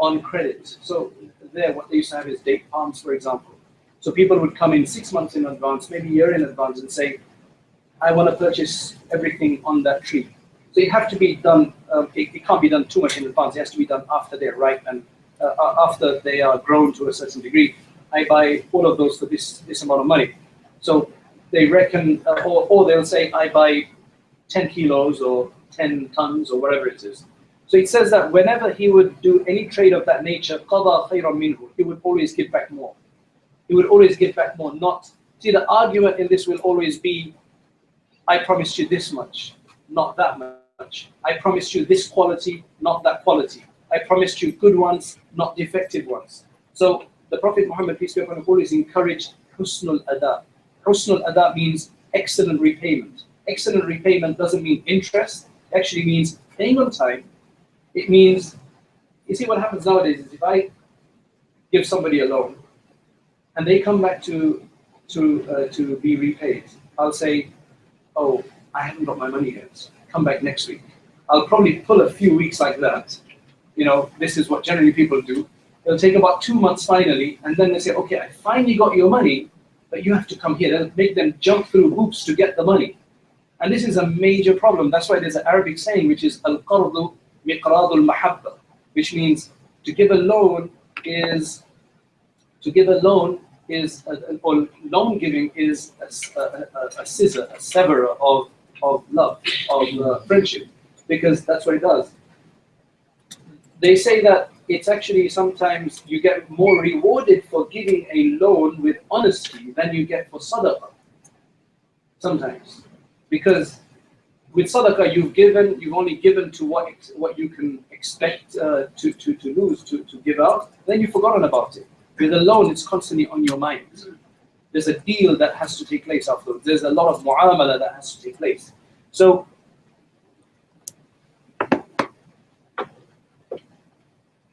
on credit. So there, what they used to have is date palms, for example. So people would come in 6 months in advance, maybe a year in advance, and say, I want to purchase everything on that tree. So it have to be done, it can't be done too much in advance. It has to be done after they're ripe and after they are grown to a certain degree. I buy all of those for this amount of money. So they reckon, or they'll say, I buy 10 kilos or 10 tons or whatever it is. So it says that whenever he would do any trade of that nature, قَضَى خَيْرًا مِنْهُ, he would always give back more. He would always give back more. See, the argument in this will always be, I promised you this much, not that much. I promised you this quality, not that quality. I promised you good ones, not defective ones. So the Prophet Muhammad, peace be upon him, always encouraged husnul ada. Husnul ada means excellent repayment. Excellent repayment doesn't mean interest. It actually means paying on time. It means, you see what happens nowadays is if I give somebody a loan and they come back to be repaid, I'll say, oh, I haven't got my money yet. Come back next week. I'll probably pull a few weeks like that. You know, this is what generally people do. It'll take about 2 months finally, and then they say, okay, I finally got your money, but you have to come here. They'll make them jump through hoops to get the money. And this is a major problem. That's why there's an Arabic saying, which is al-qardu miqradul mahabba, which means to give a loan is, or loan giving is a scissor, a severer of love, of friendship, because that's what it does. They say that it's actually sometimes you get more rewarded for giving a loan with honesty than you get for sadaqah. Sometimes, because with sadaqah you've only given to what you can expect to lose, to give out. Then you've forgotten about it. With a loan, it's constantly on your mind. There's a deal that has to take place afterwards. There's a lot of mu'amala that has to take place. So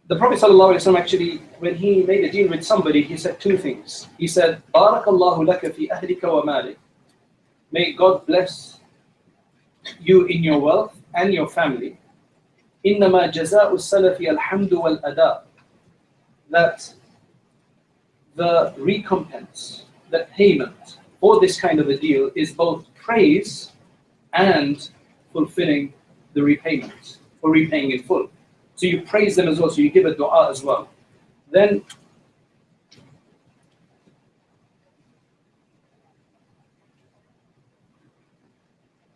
the Prophet ﷺ actually, when he made a deal with somebody, he said two things. He said, Barakallahu laka fi ahlika wa malik. May God bless you in your wealth and your family. Innama jaza'u salafi alhamdu wal ada. That the recompense, the payment for this kind of a deal is both praise and fulfilling the repayment, or repaying in full. So you praise them as well, so you give a dua as well. Then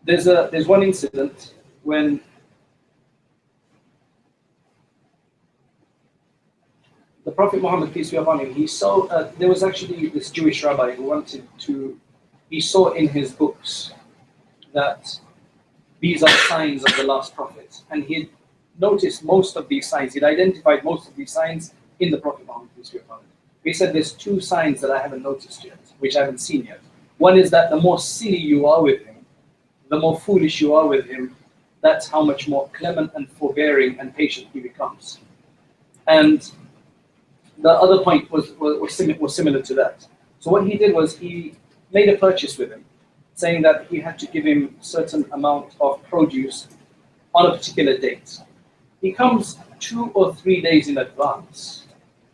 there's one incident when the Prophet Muhammad, peace be upon him, he saw, there was actually this Jewish rabbi who he saw in his books that these are signs of the last prophet. And he noticed most of these signs, he'd identified most of these signs in the Prophet Muhammad, peace be upon him. He said there's two signs that I haven't noticed yet, which I haven't seen yet. One is that the more silly you are with him, the more foolish you are with him, that's how much more clement and forbearing and patient he becomes. And the other point was similar to that. So what he did was he made a purchase with him, saying that he had to give him a certain amount of produce on a particular date. He comes 2 or 3 days in advance,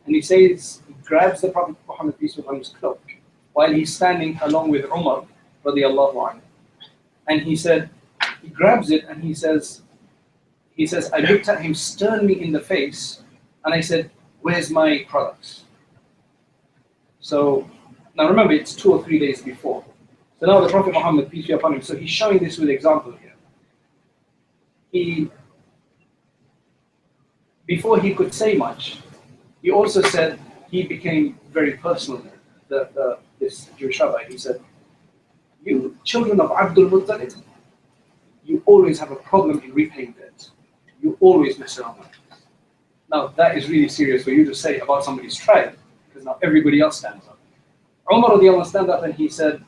and he says, he grabs the Prophet Muhammad, peace be upon his cloak, while he's standing along with Umar, radiallahu anhu. And he said, he grabs it and he says, I looked at him sternly in the face, and I said, where's my products? So, now remember, it's 2 or 3 days before. So now the Prophet Muhammad, peace be upon him, so he's showing this with example here. Before he could say much, he also said, he became very personal, this Jewish rabbi. He said, you children of Abdul Muttalib, you always have a problem in repaying debt. You always mess around like this. Now that is really serious for you to say about somebody's tribe, because now everybody else stands up. Umar radiallahu anhu stand up and he said,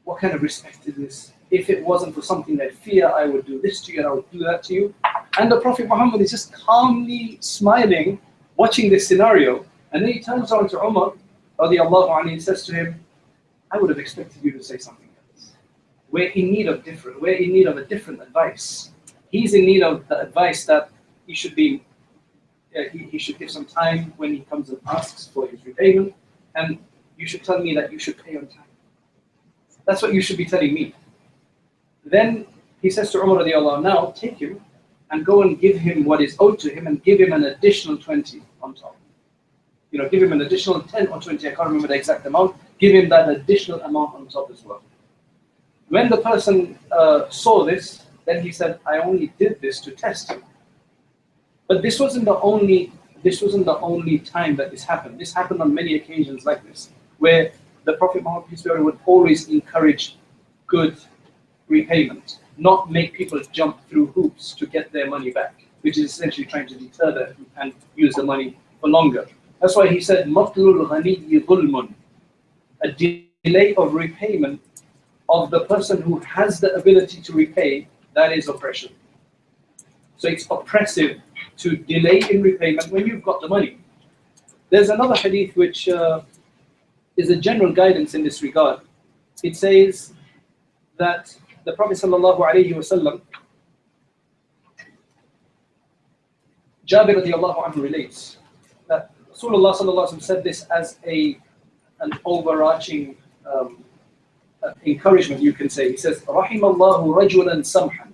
what kind of respect is this? If it wasn't for something I fear, I would do this to you and I would do that to you. And the Prophet Muhammad is just calmly smiling, watching this scenario. And then he turns on to Umar radiallahu anhu and says to him, I would have expected you to say something else. We're in need of a different advice. He's in need of the advice that he should be, he should give some time when he comes and asks for his repayment, and you should tell me that you should pay on time. That's what you should be telling me. Then he says to Umar radiallahu anhu, now take him and go and give him what is owed to him and give him an additional 20 on top. You know, give him an additional 10 or 20, I can't remember the exact amount, give him that additional amount on top as well. When the person saw this, then he said, I only did this to test him. But this wasn't the only time that this happened. This happened on many occasions like this, where the Prophet Muhammad peace be upon him would always encourage good repayment, not make people jump through hoops to get their money back. which is essentially trying to deter them and use the money for longer. That's why he said, مَطْلُ الْغَنِيِّ ظُلْمٌ, a delay of repayment of the person who has the ability to repay, that is oppression. So it's oppressive to delay in repayment when you've got the money. There's another hadith which is a general guidance in this regard. It says that the Prophet ﷺ, Jabir radiallahu anhu relates that Rasulullah ﷺ said this as an overarching encouragement, you can say. He says, رَحِمَ اللَّهُ رَجُلًا سَمْحًا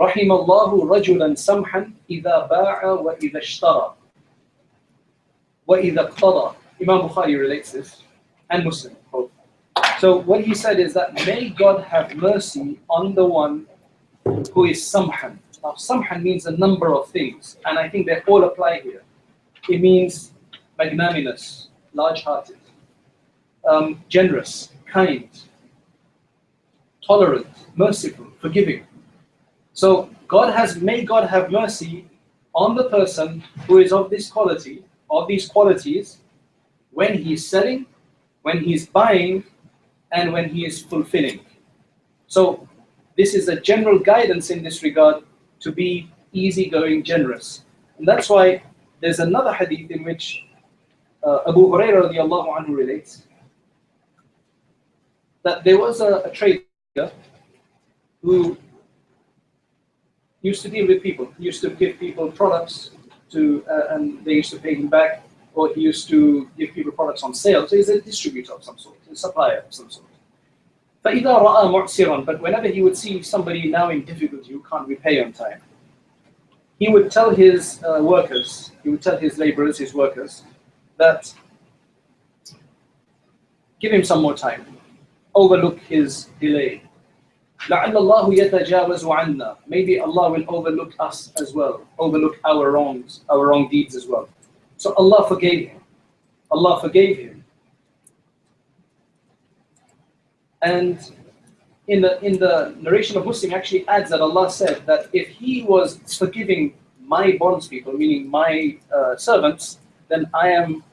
رَحِمَ اللَّهُ رَجُلًا سَمْحًا إِذَا بَاعَ وَإِذَا اشْتَرَى وَإِذَا اقْتَضَى. Imam Bukhari relates this, and Muslim both. So what he said is that may God have mercy on the one who is samhan. Now samhan means a number of things, and I think they all apply here. It means magnanimous, large-hearted, generous, kind, tolerant, merciful, forgiving. So may God have mercy on the person who is of this quality, of these qualities, when he's selling, when he's buying, and when he is fulfilling. So this is a general guidance in this regard to be easygoing, generous. And that's why there's another hadith in which Abu Hurairah radiallahu anhu relates that there was a trader who used to deal with people, he used to give people products to, and they used to pay him back, or he used to give people products on sale. So he's a distributor of some sort, a supplier of some sort. فَإِذَا رَأَى مُعْسِرًا, but whenever he would see somebody now in difficulty who can't repay on time, he would tell his workers, he would tell his laborers, his workers, that give him some more time, overlook his delay. لَعَلَّ اللَّهُ يَتَجَاوَزُ عَنَّا, maybe Allah will overlook us as well, overlook our wrongs, our wrong deeds as well. So Allah forgave him. Allah forgave him. And in the narration of Muslim actually adds that Allah said that if he was forgiving my bondspeople, meaning my servants, then I am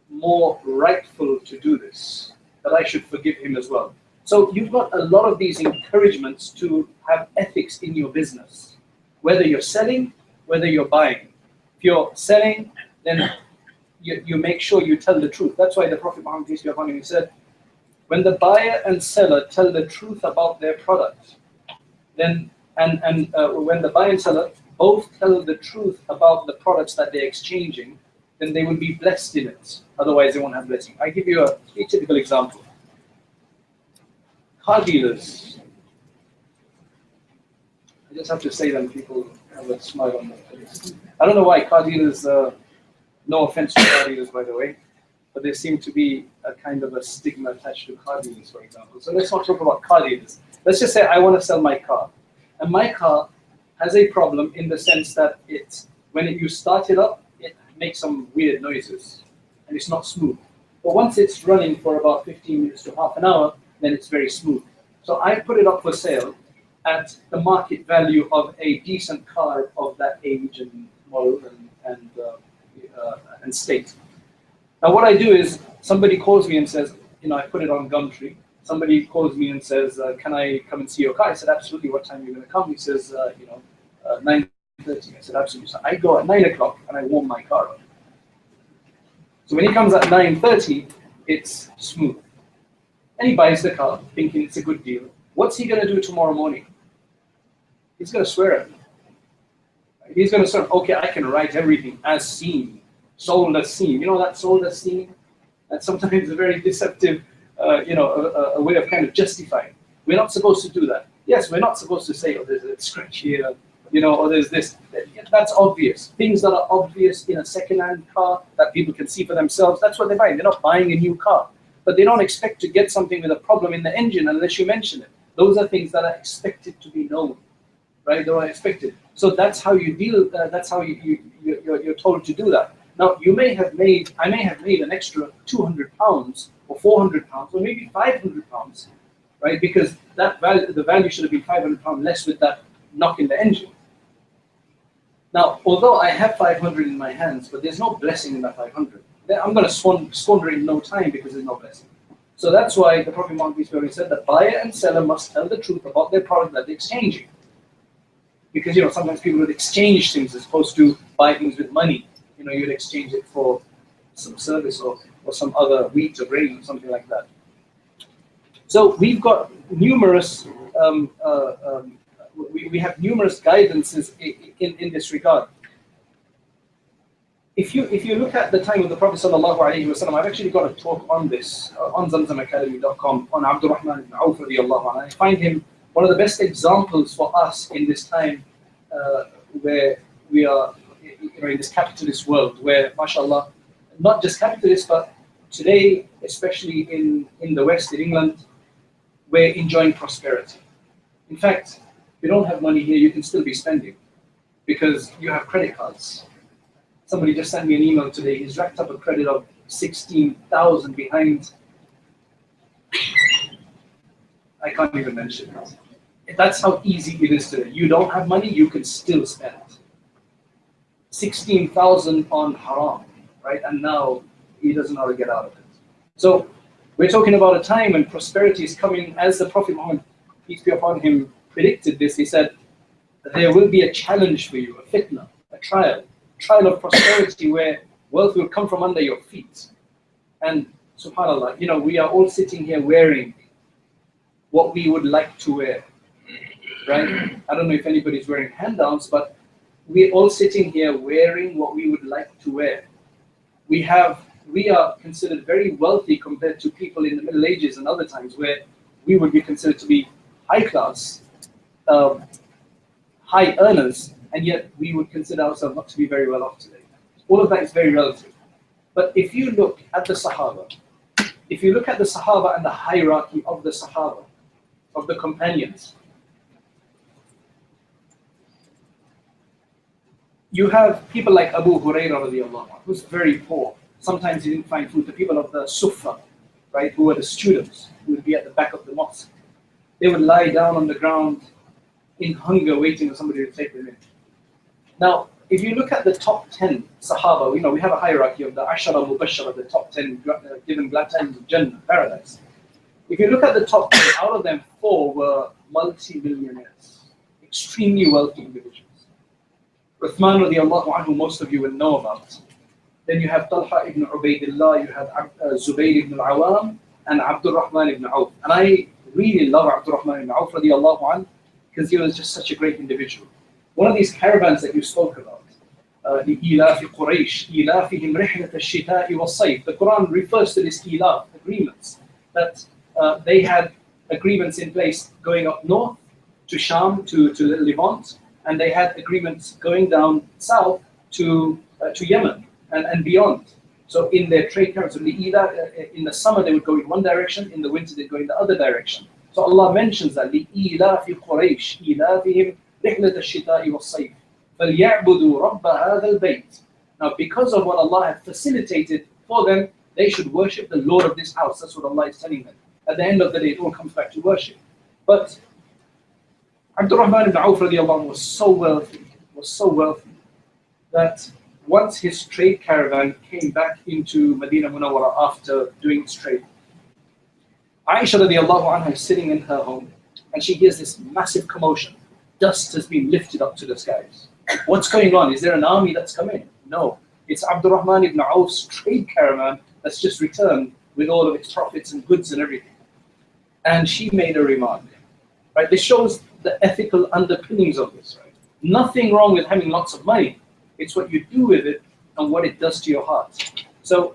more rightful to do this, that I should forgive him as well. So you've got a lot of these encouragements to have ethics in your business, whether you're selling, whether you're buying. If you're selling, then you make sure you tell the truth. That's why the Prophet Muhammad said, when the buyer and seller tell the truth about their product, then when the buyer and seller both tell the truth about the products that they're exchanging, then they will be blessed in it. Otherwise, they won't have blessing. I give you a typical example. Car dealers. I just have to say that people have a smile on their face. I don't know why car dealers, no offense to car dealers by the way, but there seems to be a kind of a stigma attached to car dealers, for example. So let's not talk about car dealers. Let's just say I want to sell my car. And my car has a problem in the sense that you start it up, it makes some weird noises and it's not smooth. But once it's running for about 15 minutes to half an hour, then it's very smooth. So I put it up for sale at the market value of a decent car of that age and model and state. Now what I do is, somebody calls me and says, I put it on Gumtree. Somebody calls me and says, can I come and see your car? I said, absolutely, what time are you going to come? He says, 9:30. I said, absolutely. So I go at 9 o'clock and I warm my car up. So when he comes at 9:30, it's smooth. And he buys the car thinking it's a good deal. What's he going to do tomorrow morning? He's going to swear at me. He's going to say, okay, I can write everything as seen, sold as seen. You know that sold as seen? That's sometimes a very deceptive, a way of kind of justifying. We're not supposed to do that. Yes, we're not supposed to say, oh, there's a scratch here, or there's this. That's obvious. Things that are obvious in a second-hand car that people can see for themselves, that's what they're buying. They're not buying a new car. But they don't expect to get something with a problem in the engine unless you mention it. Those are things that are expected to be known, right? They are expected. So that's how you deal. That's how you're told to do that. Now I may have made an extra 200 pounds or 400 pounds or maybe 500 pounds, right? Because the value should have been 500 pounds less with that knock in the engine. Now, although I have 500 in my hands, but there's no blessing in that 500. Then I'm going to squander it in no time because there's no blessing. So that's why the Prophet Muhammad said that buyer and seller must tell the truth about their product that they're exchanging. Because sometimes people would exchange things as opposed to buy things with money. You'd exchange it for some service or some other wheat or grain or something like that. So we've got numerous we have numerous guidances in this regard. If you look at the time of the Prophet sallallahu alaihi wasallam, I've actually got a talk on this on zamzamacademy.com on Abdurrahman ibn Auf radiyallahu anhu. I find him one of the best examples for us in this time where we are in this capitalist world, where mashallah, not just capitalist, but today, especially in the West, in England, we're enjoying prosperity. In fact, if you don't have money here, you can still be spending because you have credit cards. Somebody just sent me an email today. He's racked up a credit of 16,000 behind. I can't even mention it. That's how easy it is today. You don't have money, you can still spend. 16,000 on haram, right? And now he doesn't know how to get out of it. So we're talking about a time when prosperity is coming, as the Prophet Muhammad, peace be upon him, predicted this. He said, there will be a challenge for you, a fitna, a trial of prosperity where wealth will come from under your feet. And subhanAllah, we are all sitting here wearing what we would like to wear, right? I don't know if anybody's wearing hand-downs, but we're all sitting here wearing what we would like to wear. We are considered very wealthy compared to people in the Middle Ages and other times where we would be considered to be high class, high earners, and yet we would consider ourselves not to be very well off today. All of that is very relative. But if you look at the Sahaba, and the hierarchy of the Sahaba, of the companions, you have people like Abu Hurairah radiallahu anhu, who's very poor. Sometimes he didn't find food. The people of the Sufa, right, who were the students, who would be at the back of the mosque. They would lie down on the ground in hunger, waiting for somebody to take them in. Now, if you look at the top 10 Sahaba, we have a hierarchy of the Ashara Mubashara, the top 10 given glad tidings of Jannah, paradise. If you look at the top 10, out of them, 4 were multi-millionaires, extremely wealthy individuals. Uthman radiallahu anhu, most of you will know about. Then you have Talha ibn Ubaidillah, you have Zubayr ibn al-Awam, and Abdurrahman ibn Auf. And I really love Abdurrahman ibn Auf radiallahu anhu because he was just such a great individual. One of these caravans that you spoke about, لإيلاف قريش إيلافهم رحلة الشتاء والصيف. The Quran refers to this ilaf, agreements, that they had agreements in place going up north to Sham, to the Levant, and they had agreements going down south to Yemen and beyond. So in their trade caravans, in the summer they would go in one direction, in the winter they'd go in the other direction. So Allah mentions that لإيلاف قريش إيلافهم رحلة الشتاء والصيف فليعبدوا رب هذا البيت. Now, because of what Allah had facilitated for them, they should worship the Lord of this house. That's what Allah is telling them. At the end of the day, it all comes back to worship. But Abdurrahman ibn Auf radiallahu anhu was so wealthy that once his trade caravan came back into Medina Munawwara after doing its trade, Aisha radiallahu anha is sitting in her home and she hears this massive commotion. Dust has been lifted up to the skies. What's going on? Is there an army that's come in? No. It's Abdurrahman ibn Auf's trade caravan that's just returned with all of its profits and goods and everything. And she made a remark. Right? This shows the ethical underpinnings of this. Right? Nothing wrong with having lots of money. It's what you do with it and what it does to your heart. So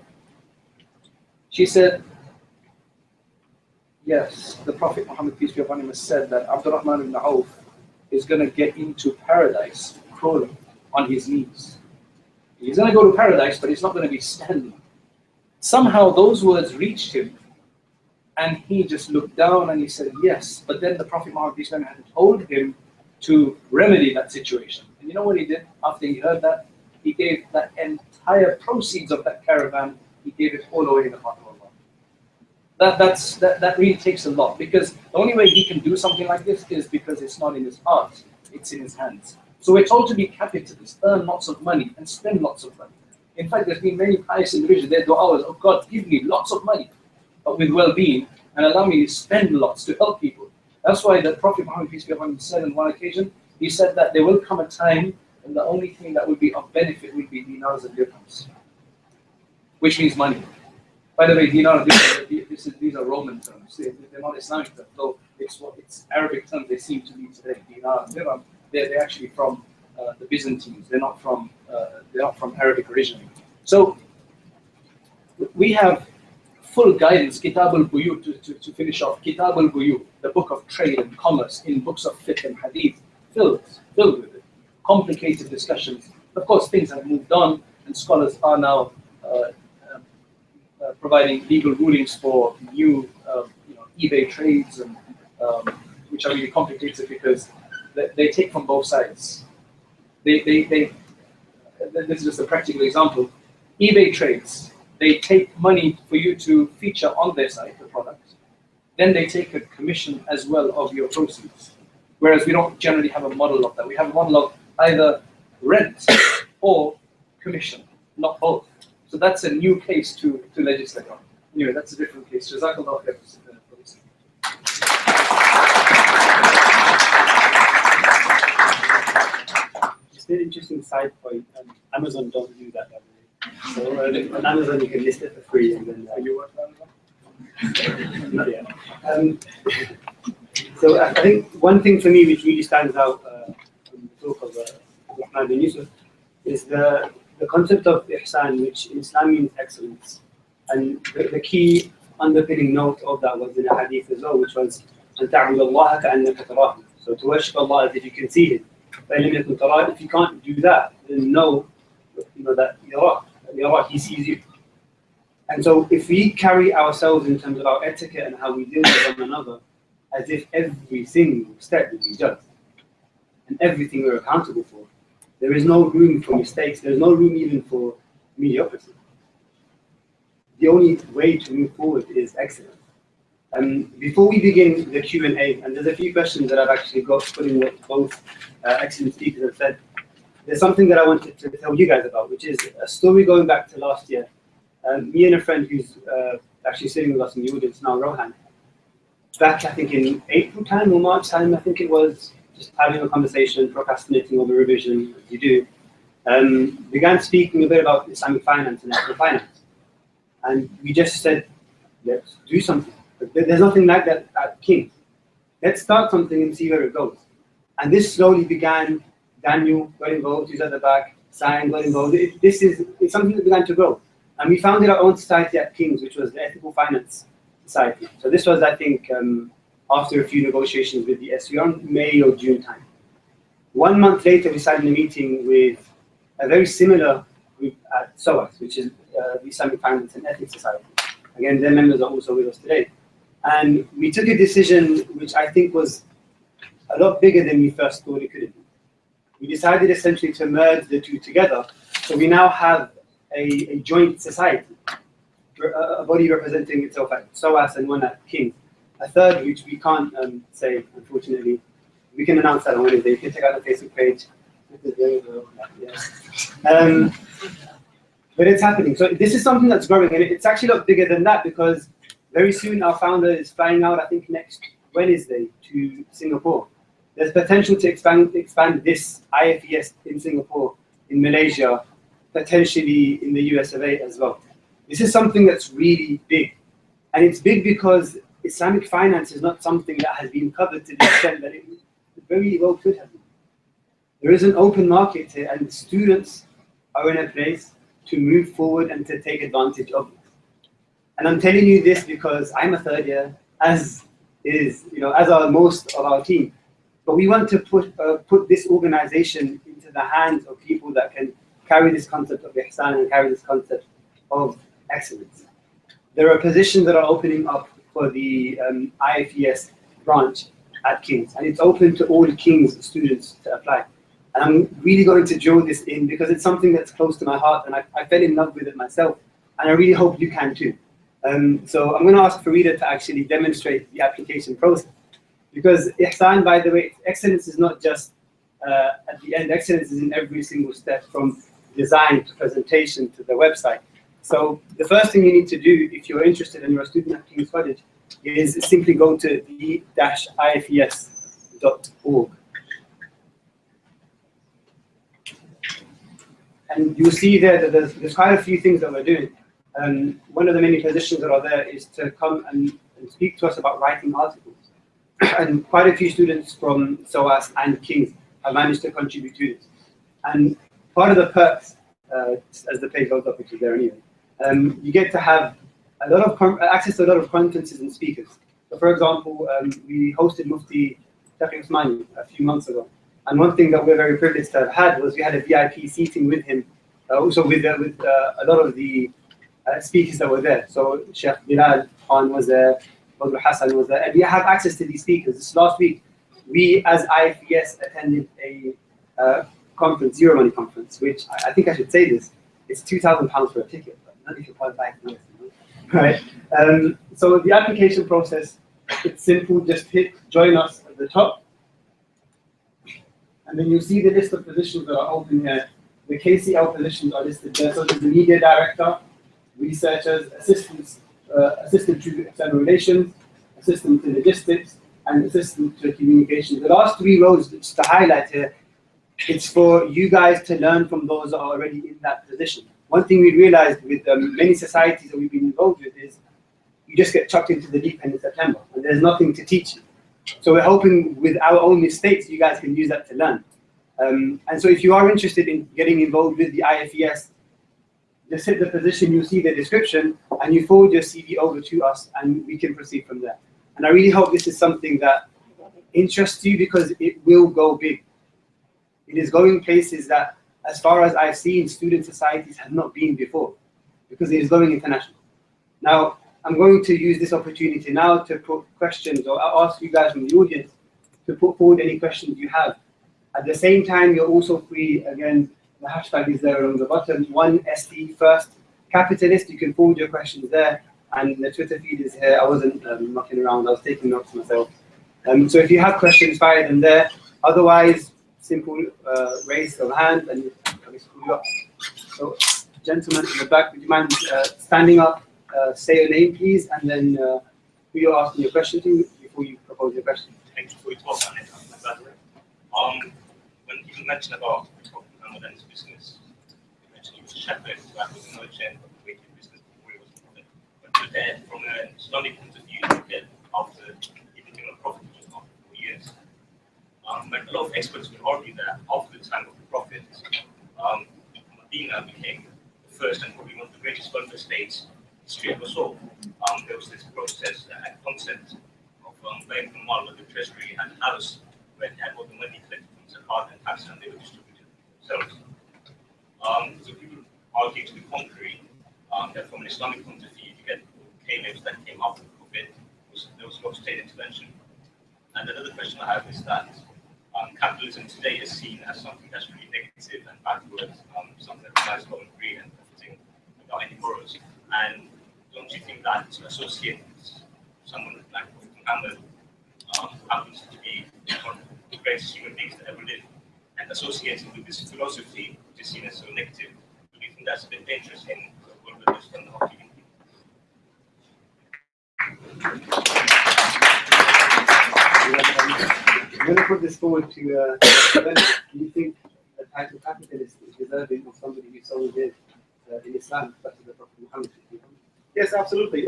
she said, yes, the Prophet Muhammad, peace be upon him, has said that Abdurrahman ibn Auf is going to get into paradise crawling on his knees. He's going to go to paradise, but he's not going to be standing. Somehow those words reached him, and he just looked down and he said, yes. But then the Prophet Muhammad had told him to remedy that situation. And you know what he did after he heard that? He gave that entire proceeds of that caravan, he gave it all away in the path of Allah. That really takes a lot, because the only way he can do something like this is because it's not in his heart, it's in his hands. So we're told to be capitalists, earn lots of money and spend lots of money. In fact, there's been many pious individuals, their dua was, oh God, give me lots of money, but with well-being, and allow me to spend lots to help people. That's why the Prophet Muhammad, peace be upon him, said on one occasion, he said that there will come a time and the only thing that would be of benefit would be dinars and dirhams, which means money. By the way, dinar, these are Roman terms. They're not Islamic terms, though it's Arabic terms they seem to be today. Dinar and dirham, they're actually from the Byzantines. They're not from Arabic originally. So we have full guidance, Kitab al-Buyu, to finish off, Kitab al-Buyu, the book of trade and commerce in books of fiqh and hadith, filled with it. Complicated discussions. Of course, things have moved on, and scholars are now providing legal rulings for new eBay trades, and which are really complicated because they take from both sides. This is just a practical example. eBay trades, they take money for you to feature on their site, the product. Then they take a commission as well of your proceeds. Whereas we don't generally have a model of that. We have a model of either rent or commission, not both. So that's a new case to legislate on. Anyway, that's a different case. Jazakallah khair. Just an interesting side point. Amazon don't do that, by the way. So on Amazon you can list it for free, and then You work on Amazon? not yet. So I think one thing for me which really stands out from the talk of Rahman bin Yusuf is the concept of ihsan, which in Islam means excellence. And the key underpinning note of that was in a hadith as well, which was أن تعبد الله كأنك تراه. So to worship Allah as if you can see Him. If you can't do that, then know that yarah, He sees you. And so if we carry ourselves in terms of our etiquette and how we deal with one another, as if every single step will be judged, and everything we're accountable for, there is no room for mistakes, there's no room even for mediocrity. The only way to move forward is excellence. Before we begin the Q&A, and there's a few questions that I've actually got put in what both excellent speakers have said, there's something that I wanted to tell you guys about, which is a story going back to last year. Me and a friend who's actually sitting with us in the audience now, Rohan, back I think in April time or March time, I think it was, just having a conversation, procrastinating over revision, as you do, began speaking a bit about Islamic finance and ethical finance. And we just said, let's do something. There's nothing like that at King's. Let's start something and see where it goes. And this slowly began. Daniel got involved, he's at the back, Sian got involved. It's something that began to grow. And we founded our own society at King's, which was the Ethical Finance Society. So this was, I think, after a few negotiations with the SU around May or June time. 1 month later, we sat in a meeting with a very similar group at SOAS, which is the Islamic Finance and Ethics Society. Again, their members are also with us today. And we took a decision which I think was a lot bigger than we first thought it could have been. We decided essentially to merge the two together. So we now have a joint society, a body representing itself at SOAS and one at King's. A third, which we can't say, unfortunately. We can announce that on Wednesday. You can check out the Facebook page. But it's happening. So this is something that's growing, and it's actually a lot bigger than that, because very soon our founder is flying out, I think next Wednesday, to Singapore. There's potential to expand this IFES in Singapore, in Malaysia, potentially in the US of A as well. This is something that's really big. And it's big because Islamic finance is not something that has been covered to the extent that it very well could have been. There is an open market here, and students are in a place to move forward and to take advantage of it. And I'm telling you this because I'm a third year, as are most of our team. But we want to put this organization into the hands of people that can carry this concept of ihsan and carry this concept of excellence. There are positions that are opening up for the IFES branch at King's, and it's open to all King's students to apply. And I'm really going to drill this in because it's something that's close to my heart, and I fell in love with it myself, and I really hope you can too. So I'm going to ask Farida to actually demonstrate the application process. Because ihsan, by the way, excellence is not just at the end, excellence is in every single step, from design to presentation to the website. So the first thing you need to do if you're interested and you're a student at King's College is simply go to the-ifes.org. And you'll see there that there's quite a few things that we're doing. One of the many positions that are there is to come and speak to us about writing articles. And quite a few students from SOAS and King's have managed to contribute to this. And part of the perks, as the page goes up, which is there anyway, you get to have a lot of access to a lot of conferences and speakers. So for example, we hosted Mufti Taqi Usmani a few months ago. And one thing that we're very privileged to have had was we had a VIP seating with him, also with a lot of the speakers that were there. So Sheikh Bilal Khan was there, Badr Hassan was there, and we have access to these speakers. This last week, we as IFES attended a conference, Zero Money conference, which I think I should say this, it's £2,000 for a ticket, but not if you qualify for it, right? So the application process, it's simple, just hit join us at the top, and then you'll see the list of positions that are open here. The KCL positions are listed there. So there's the media director, researchers, assistants, assistant to external relations, assistant to logistics, and assistant to communications. The last three roles, just to highlight here, it's for you guys to learn from those that are already in that position. One thing we realized with many societies that we've been involved with is you just get chucked into the deep end in September, and there's nothing to teach you. So we're hoping with our own mistakes, you guys can use that to learn. And so if you are interested in getting involved with the IFES, just hit the position, you'll see the description, and you forward your CV over to us, and we can proceed from there. And I really hope this is something that interests you, because it will go big. It is going places that, as far as I've seen, student societies have not been before, because it is going international. Now, I'm going to use this opportunity now to put questions, or ask you guys from the audience to put forward any questions you have. At the same time, you're also free, again, the hashtag is there along the bottom, 1ST first capitalist. You can forward your questions there, and the Twitter feed is here. I wasn't mucking around, I was taking notes myself. So if you have questions, fire them there. Otherwise, simple raise of hand and I'll screw you up. So, gentlemen in the back, would you mind standing up, say your name, please, and then who you're asking your question to before you propose your question. Thank you for your talk, and when you mentioned about Ramadan's business, you mentioned he was a shepherd, so I was no change of the creative business before he was a prophet. But then, from an Islamic point of view, that after he became a prophet, it was after 4 years. But a lot of experts will argue that after the time of the prophet, Medina became the first and probably one of the greatest welfare states in history ever saw. There was this process and concept of Bayt al-Mal, the treasury, and house, where they had all the money collected from zakat and tax, and they were distributed themselves. So people argue to the contrary, that from an Islamic point of view, you get caliphs that came after the prophet, there was a lot of state intervention. And another question I have is that capitalism today is seen as something that's really negative and backwards, something that relies on greed and profiting without any morals. And don't you think that to associate someone like Muhammad, who happens to be one of the greatest human beings that ever lived, and associating with this philosophy, which is seen as so negative, do you think that's a bit dangerous in the world of this and how do you I'm going to put this forward to do you think the title capitalist is deserving of somebody who so did in Islam, such as the Prophet Muhammad? Yes, absolutely.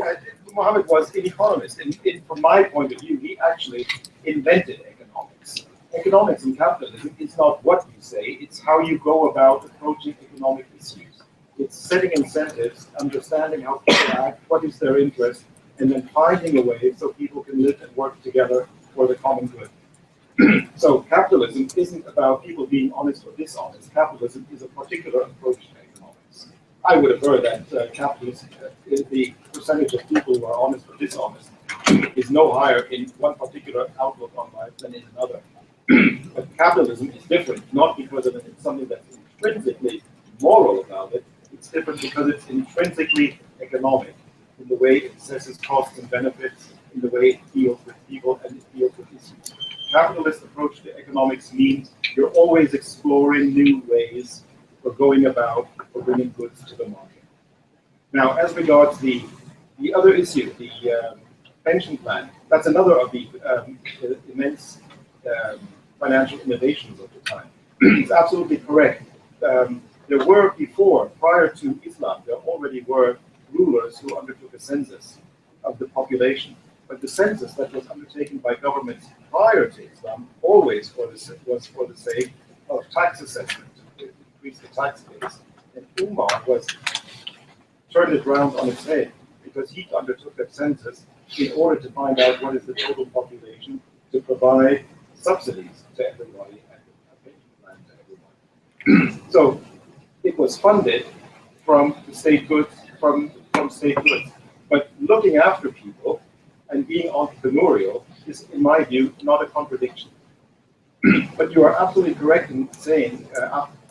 Muhammad was an economist, and from my point of view, he actually invented economics. Economics and capitalism is not what you say, it's how you go about approaching economic issues. It's setting incentives, understanding how people act, what is their interest, and then finding a way so people can live and work together for the common good. So capitalism isn't about people being honest or dishonest. Capitalism is a particular approach to economics. I would aver that capitalism, the percentage of people who are honest or dishonest, is no higher in one particular outlook on life than in another. But capitalism is different, not because of it's something that's intrinsically moral about it. It's different because it's intrinsically economic in the way it assesses costs and benefits, in the way it deals with people and it deals with issues. Capitalist approach to economics means You're always exploring new ways for going about for bringing goods to the market. Now, as regards the other issue, the pension plan, that's another of the immense financial innovations of the time. It's absolutely correct. There were before, prior to Islam, there already were rulers who undertook a census of the population. But the census that was undertaken by governments prior to Islam always was for the sake of tax assessment, to increase the tax base. And Umar turned it round on its head, because he undertook that census in order to find out what is the total population to provide subsidies to everybody and a pension plan to everybody. So it was funded from the state goods, from state goods. But looking after people and being entrepreneurial is, in my view, not a contradiction. But you are absolutely correct in saying,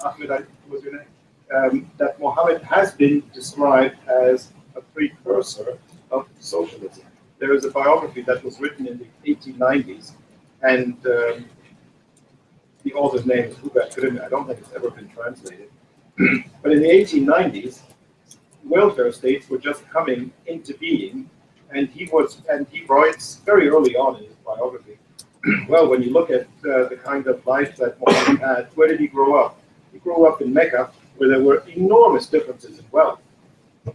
Ahmed, was your name, that Mohammed has been described as a precursor of socialism. There is a biography that was written in the 1890s, and the author's name is Hubert Grimm. I don't think it's ever been translated. But in the 1890s, welfare states were just coming into being, and he writes very early on in his biography, well, when you look at the kind of life that Muhammad had, where did he grow up? He grew up in Mecca, where there were enormous differences in wealth. And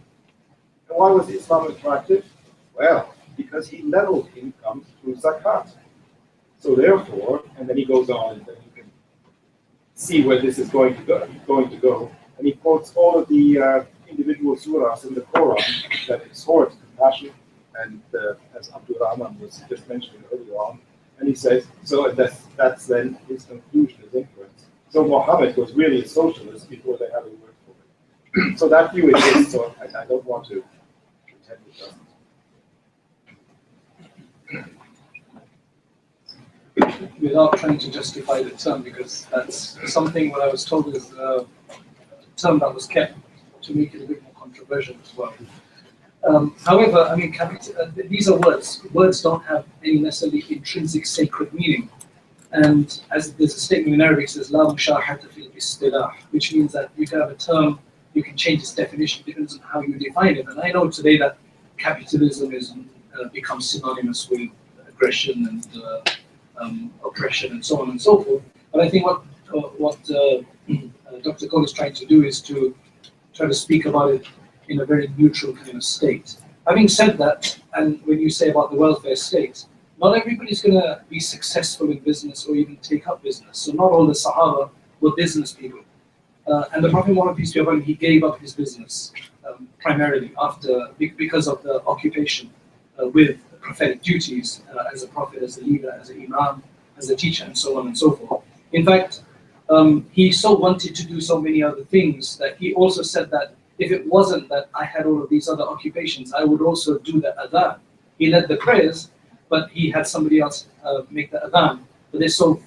why was Islam attractive? Well, because he leveled income through zakat. So therefore, and then he goes on, and then you can see where this is going to go. And he quotes all of the individual surahs in the Quran that exhort compassion, and as Abdul Rahman was just mentioning earlier on, and he says, so that's then his conclusion, his inference. So Muhammad was really a socialist before they had a word for it. So that view exists, so I don't want to pretend it doesn't. Without trying to justify the term, because that's something what I was told is a term that was kept to make it a bit more controversial as well. However, I mean, these are words. Words don't have any necessarily intrinsic sacred meaning. And as there's a statement in Arabic that says, "La mushahata fil istilah," which means that you can have a term, you can change its definition depends on how you define it. And I know today that capitalism is becomes synonymous with aggression and oppression and so on and so forth. But I think what Dr. Cole is trying to do is to try to speak about it in a very neutral kind of state. Having said that, and when you say about the welfare state, not everybody's going to be successful in business or even take up business. So not all the Sahaba were business people. And the Prophet Muhammad, peace be upon him, he gave up his business primarily because of the occupation with prophetic duties as a prophet, as a leader, as an imam, as a teacher, and so on and so forth. In fact, he so wanted to do so many other things that he also said that if it wasn't that I had all of these other occupations, I would also do the adhan. He led the prayers, but he had somebody else make the adhan. But there's so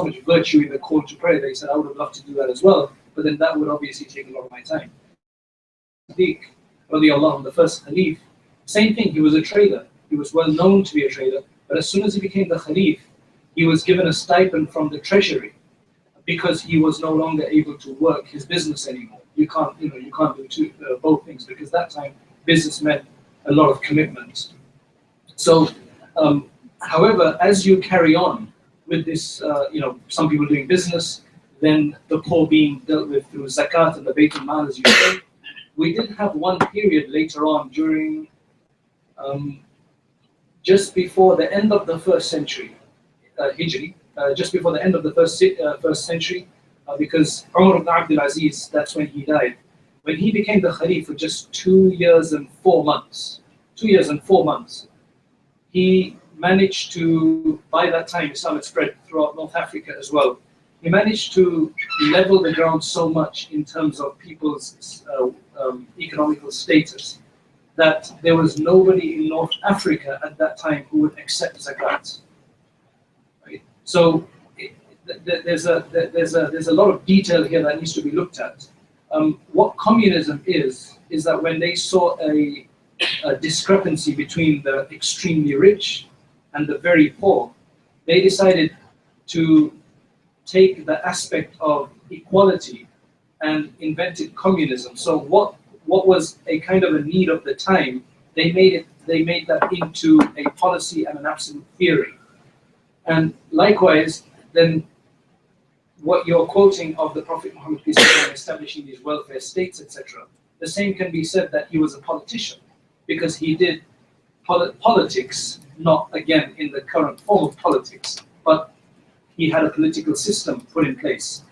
much virtue in the call to prayer that he said, I would have loved to do that as well, but then that would obviously take a lot of my time. Sadiq, radiallahu, the first Khalif, same thing, he was a trader. He was well known to be a trader, but as soon as he became the Khalif, he was given a stipend from the treasury because he was no longer able to work his business anymore. You can't do both things, because that time business meant a lot of commitment. So, however, as you carry on with this, some people doing business, then the poor being dealt with through zakat and the Bayt al-Mal, as you say, we did have one period later on during, just before the end of the first century, Hijri, just before the end of the first century, because Umar ibn Abdul Aziz, that's when he died. When he became the Khalif for just 2 years and 4 months, he managed to, by that time Islam had spread throughout North Africa as well, he managed to level the ground so much in terms of people's economical status that there was nobody in North Africa at that time who would accept zakat. Right? So there's a lot of detail here that needs to be looked at. What communism is that when they saw a discrepancy between the extremely rich and the very poor, they decided to take the aspect of equality and invented communism. So what was a kind of a need of the time, they made that into a policy and an absolute theory. And likewise, then what you're quoting of the Prophet Muhammad peace be upon him establishing these welfare states, etc., the same can be said that he was a politician, because he did politics, not again in the current form of politics, but he had a political system put in place.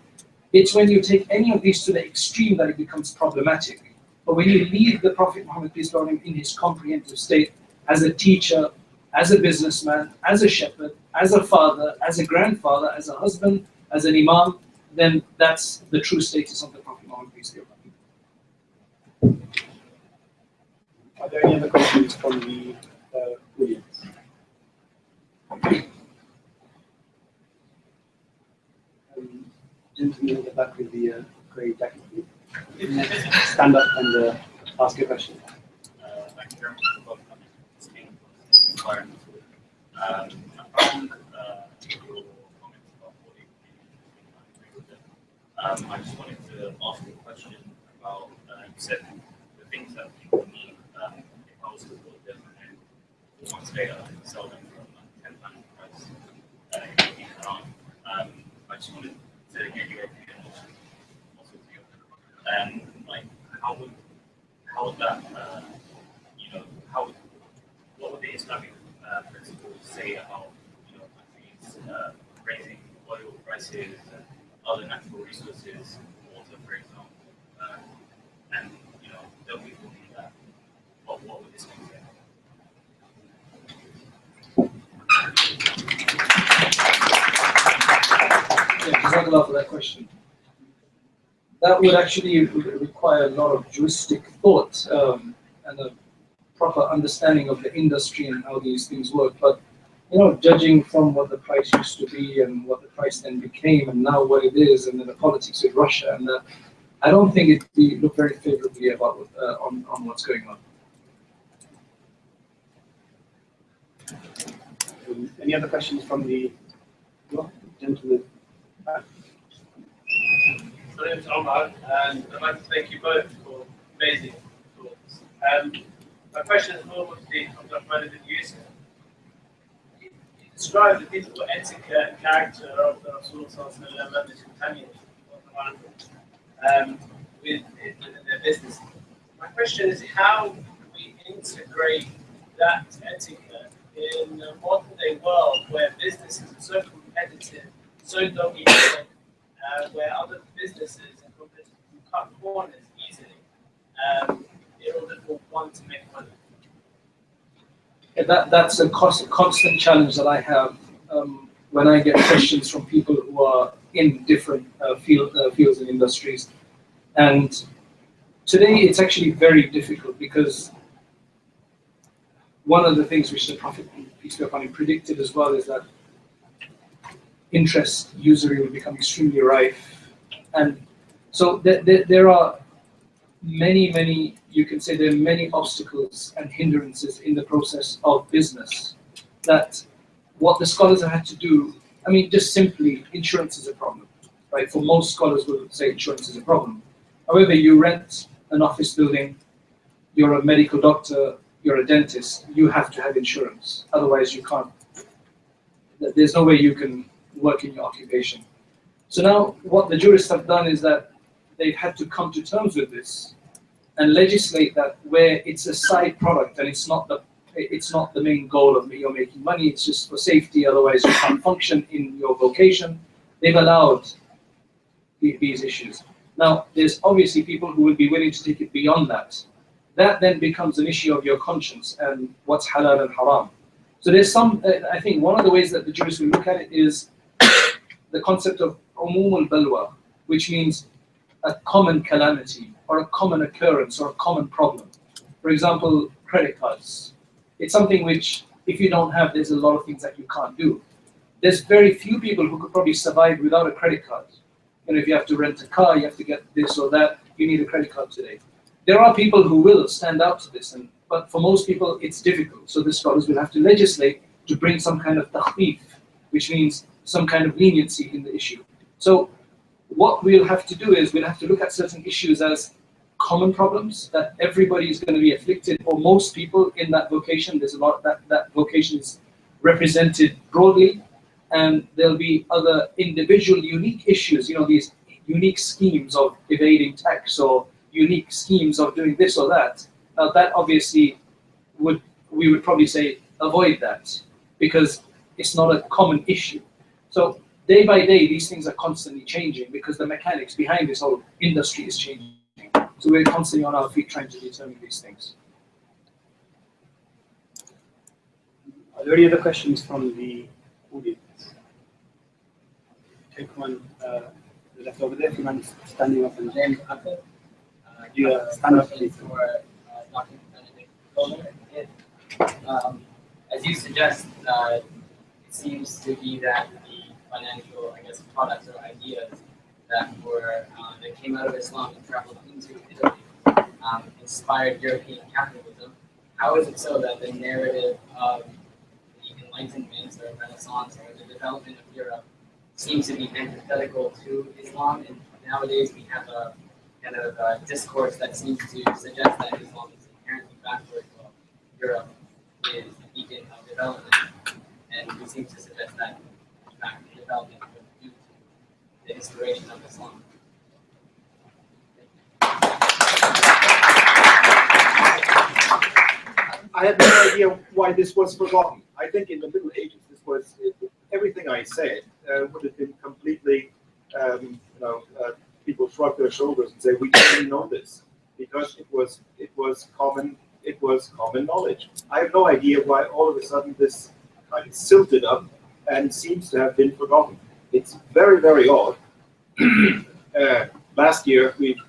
It's when you take any of these to the extreme that it becomes problematic. But when you leave the Prophet Muhammad peace be upon him in his comprehensive state, as a teacher, as a businessman, as a shepherd, as a father, as a grandfather, as a husband, as an imam, then that's the true status of the Prophet Muhammad peace be upon him. Are there any other questions from the audience? Gentleman in the back with the grey jacket, please. Stand up and ask a question. Thank you very much for both coming. It's been inspiring. I found your comments about what you agree with them. I just wanted to ask you a question about, you said the things that people need. If I was to put them and 4 months later sell them for like £10 price, it would be haram. I just wanted to get your opinion also to you. Like how would that what would the Islamic principles say about countries raising oil prices and other natural resources, water for example, and don't people need that? What would this mean? Jazakallah for that question. That would actually require a lot of juristic thought and a proper understanding of the industry and how these things work. But judging from what the price used to be and what the price then became, and now what it is, and then the politics with Russia, and I don't think it look very favorably about on what's going on. Any other questions from the gentleman? My name is Omar, and I'd like to thank you both for amazing thoughts. My question is more with the Abdurrahman ibn Yusuf. You describe the beautiful etiquette and character of the Rasulullah and his companions within their business. My question is, how do we integrate that etiquette in a modern day world where businesses are so competitive, so dog-eating, where other businesses and companies can cut corners easily in order for one to make money? Yeah, that's a constant challenge that I have when I get questions from people who are in different fields and industries. And today it's actually very difficult, because one of the things which the Prophet peace be upon him predicted as well is that interest, usury will become extremely rife. And so there are many, you can say there are many obstacles and hindrances in the process of business, that what the scholars have had to do, I mean, just simply, insurance is a problem, right? For most scholars will say insurance is a problem. However, you rent an office building, you're a medical doctor, you're a dentist, you have to have insurance. Otherwise you can't, there's no way you can work in your occupation. So now what the jurists have done is that they've had to come to terms with this and legislate that where it's a side product and it's not the main goal of you're making money, it's just for safety, otherwise you can't function in your vocation. They've allowed these issues. Now, there's obviously people who will be willing to take it beyond that. That then becomes an issue of your conscience and what's halal and haram. So there's some, I think one of the ways that the jurists will look at it is the concept of umum al-balwa, which means a common calamity or a common occurrence or a common problem. For example, credit cards. It's something which, if you don't have, there's a lot of things that you can't do. There's very few people who could probably survive without a credit card. If you have to rent a car, you have to get this or that, you need a credit card today. There are people who will stand out to this, but for most people it's difficult. So the scholars will have to legislate to bring some kind of takhfif, which means some kind of leniency in the issue. So what we'll have to do is we'll have to look at certain issues as common problems that everybody is going to be afflicted, or most people in that vocation. There's a lot that vocation is represented broadly, and there'll be other individual unique issues, these unique schemes of evading tax or unique schemes of doing this or that. Now that obviously we would probably say avoid that, because it's not a common issue. So day by day, these things are constantly changing because the mechanics behind this whole industry is changing. So we're constantly on our feet trying to determine these things. Are there any other questions from the audience? Take one left over there. If you mind standing up and James Upton. stand up, please. For Dr. Benedict Goldman. As you suggest, it seems to be that the financial, products or ideas that came out of Islam and traveled into Italy inspired European capitalism. How is it so that the narrative of the Enlightenment or Renaissance or the development of Europe seems to be antithetical to Islam, and nowadays we have a kind of discourse that seems to suggest that Islam is inherently backward, while Europe is the beacon of development, and we seem to suggest that in fact development was due to the inspiration of Islam. I have no idea why this was forgotten. I think in the Middle Ages, everything I said would have been completely, people shrug their shoulders and say, we didn't know this, because it was common knowledge. I have no idea why all of a sudden this kind of silted up and seems to have been forgotten. It's very, very odd. Last year, we've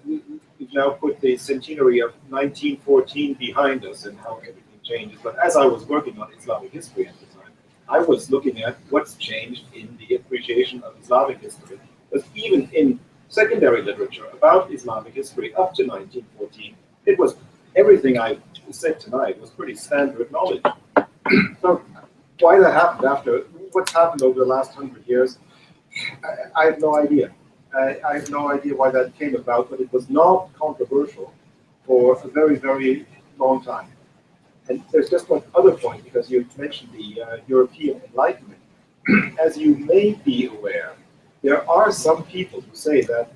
now put the centenary of 1914 behind us and how everything changes. But as I was working on Islamic history at the time, I was looking at what's changed in the appreciation of Islamic history. Because even in secondary literature about Islamic history up to 1914, it was everything I said tonight was pretty standard knowledge. So why that happened after, what's happened over the last 100 years, I have no idea. I have no idea why that came about, but it was not controversial for a very, very long time. And there's just one other point, because you mentioned the European Enlightenment. As you may be aware, there are some people who say that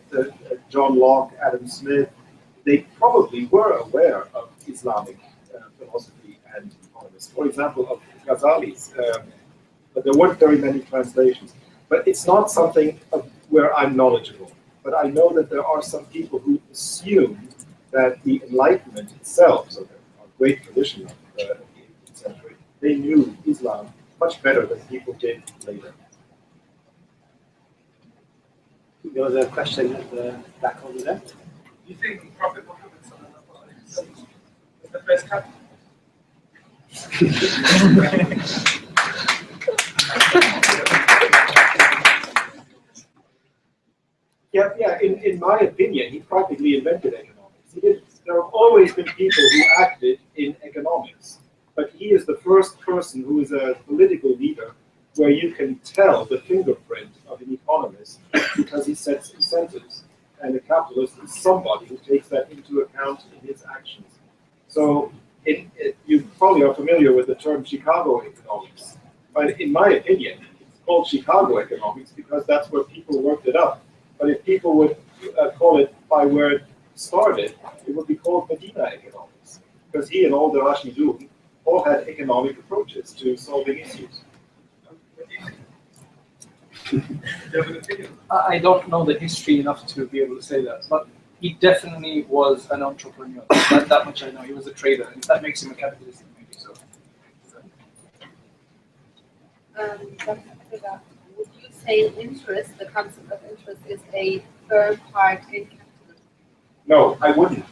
John Locke, Adam Smith, they probably were aware of Islamic philosophy and economists. For example, of Ghazali's, but there weren't very many translations. But it's not something where I'm knowledgeable. But I know that there are some people who assume that the Enlightenment itself, so the great tradition of the 18th century, they knew Islam much better than people did later. There was a question at the back over there. Do you think Prophet Muhammad was the first captain? Yeah. In my opinion, he practically invented economics. There have always been people who acted in economics, but he is the first person who is a political leader where you can tell the fingerprint of an economist because he sets incentives, and a capitalist is somebody who takes that into account in his actions. So you probably are familiar with the term Chicago economics, but in my opinion, it's called Chicago economics because that's where people worked it up. But if people would call it by where it started, it would be called Medina economics, because he and all the Rashidun all had economic approaches to solving issues. I don't know the history enough to be able to say that, but he definitely was an entrepreneur. That much I know. He was a trader, and that makes him a capitalist, maybe so. Would you say interest, the concept of interest, is a third part in capitalism? No, I wouldn't.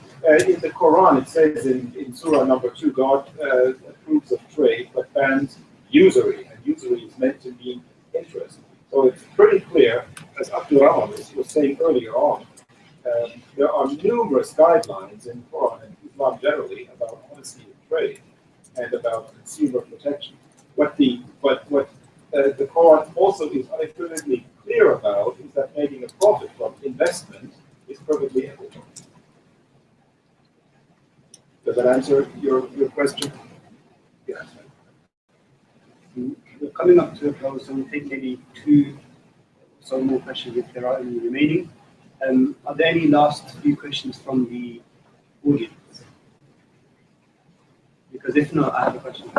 In the Quran, it says in Surah number 2, God approves of trade but bans usury, and usury is meant to mean interest. So it's pretty clear, as Abdul Rahman was saying earlier on, there are numerous guidelines in Quran and Islam generally about honesty of trade and about consumer protection. What that the Quran also is unequivocally clear about is that making a profit from investment is perfectly ethical. Does that answer your question? Yes. We're coming up to a close, so we'll take maybe two or more questions if there are any remaining. Are there any last few questions from the audience? Because if not, I have a question.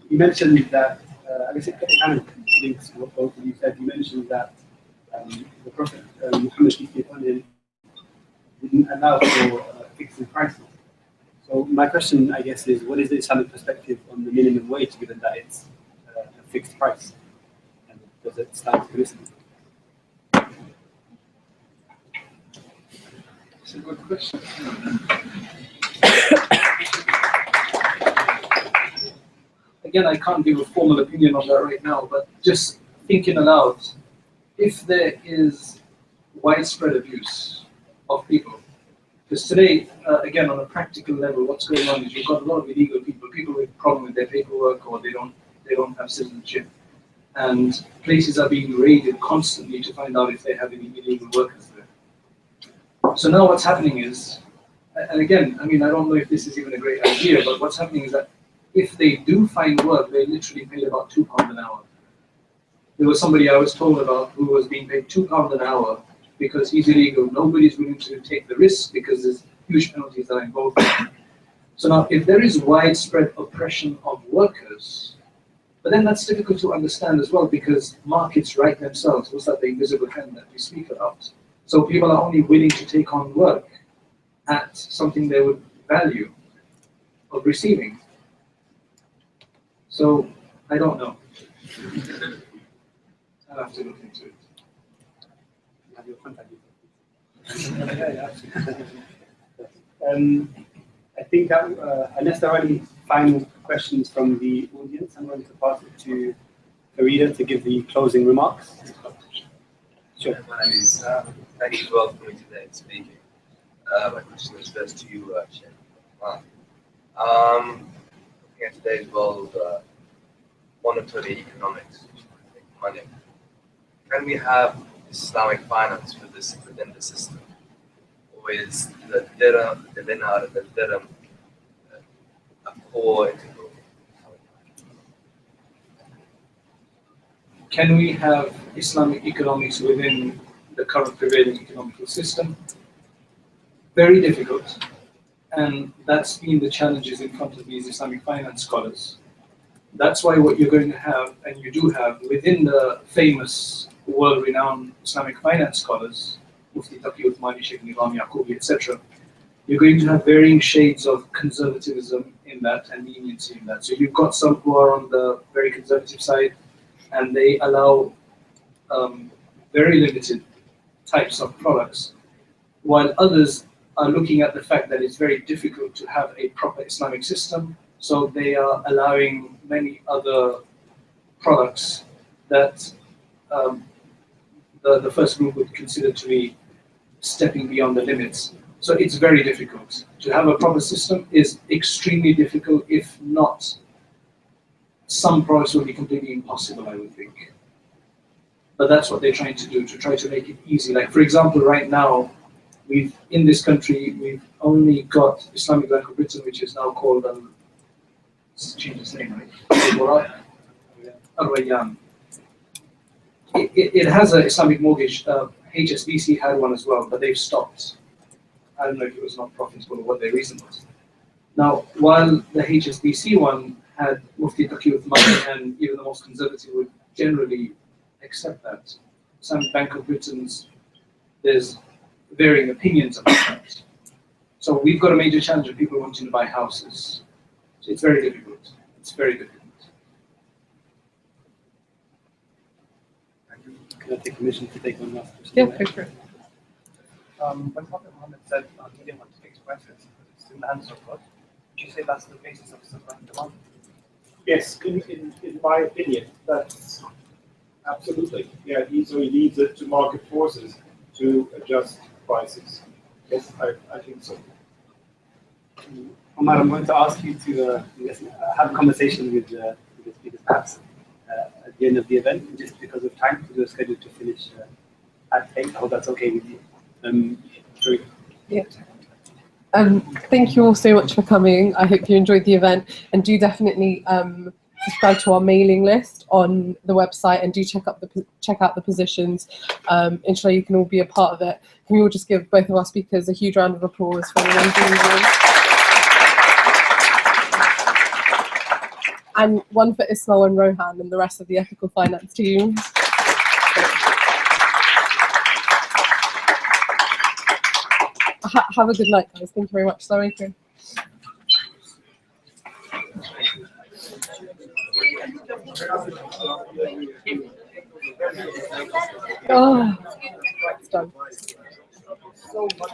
You mentioned that, I guess it kind of links to what both of you said. You mentioned that the Prophet Muhammad peace be upon him didn't allow for fixing prices. So my question, I guess, is what is the Islamic perspective on the minimum wage, given that it's a fixed price? And does it stand to listen? It's a good question. Again, I can't give a formal opinion on that right now, but just thinking aloud, if there is widespread abuse of people, because today, again, on a practical level, what's going on is you've got a lot of illegal people with problem with their paperwork, or they don't have citizenship, and places are being raided constantly to find out if they have any illegal workers there. So now what's happening is, and again, I mean, I don't know if this is even a great idea, but what's happening is that if they do find work, they literally pay about £2 an hour. There was somebody I was told about who was being paid £2 an hour because he's illegal. Nobody's willing to take the risk because there's huge penalties that are involved. So now, if there is widespread oppression of workers, but then that's difficult to understand as well because markets write themselves. What's that, the invisible hand that we speak about? So people are only willing to take on work at something they would value of receiving. So I don't know. I'll have to look into it. Have your contact I think that unless there are any final questions from the audience, I'm going to pass it to Farida to give the closing remarks. Sure. My name is, thank you for welcoming me today and speaking. My question is first to you, Sheikh. Looking at today's world, monetary economics, money, can we have Islamic finance for this within the system? Or is the dirham, the dinar, the dirham a core integral? Can we have Islamic economics within the current prevailing economical system? Very difficult. And that's been the challenges in front of these Islamic finance scholars. That's why what you're going to have, and you do have, within the famous world-renowned Islamic finance scholars, Mufti Taqi Uthmani, Sheikh Nizam Yaqubi, etc., you're going to have varying shades of conservatism in that and leniency in that. So you've got some who are on the very conservative side, and they allow very limited types of products, while others are looking at the fact that it's very difficult to have a proper Islamic system, so they are allowing many other products that the first group would consider to be stepping beyond the limits. So it's very difficult. To have a proper system is extremely difficult, if not, some products will be completely impossible, I would think. But that's what they're trying to do, to try to make it easy. Like, for example, right now, in this country, we've only got Islamic Bank of Britain, which is now called, it's changed its name, right? Al-Rayyan. It has an Islamic mortgage. HSBC had one as well, but they've stopped. I don't know if it was not profitable or what their reason was. Now, while the HSBC one had Mufti Taqi Uthmani, and even the most conservative would generally accept that, Islamic Bank of Britain's, there's varying opinions about that. So we've got a major challenge of people wanting to buy houses. So it's very difficult. It's very difficult. Can I take permission to take one last question? Yeah, go for it. When Prophet Muhammad said he didn't want to fix prices because it's in the hands of God, would you say that's the basis of supply and demand? Yes, in my opinion, that's absolutely. Yeah, so he leaves it to market forces to adjust prices. Yes, I think so. Omar, I'm going to ask you to have a conversation with the speakers, perhaps at the end of the event, just because of time, because we're scheduled to finish at 8. I hope that's okay with you. Sorry. Yeah. Thank you all so much for coming. I hope you enjoyed the event, and do definitely subscribe to our mailing list on the website, and do check out the positions. Inshallah, you can all be a part of it. Can we all just give both of our speakers a huge round of applause for the room? And one for Ismail and Rohan and the rest of the ethical finance team. Have a good night, guys. Thank you very much. Sorry. Oh, it's done. So much.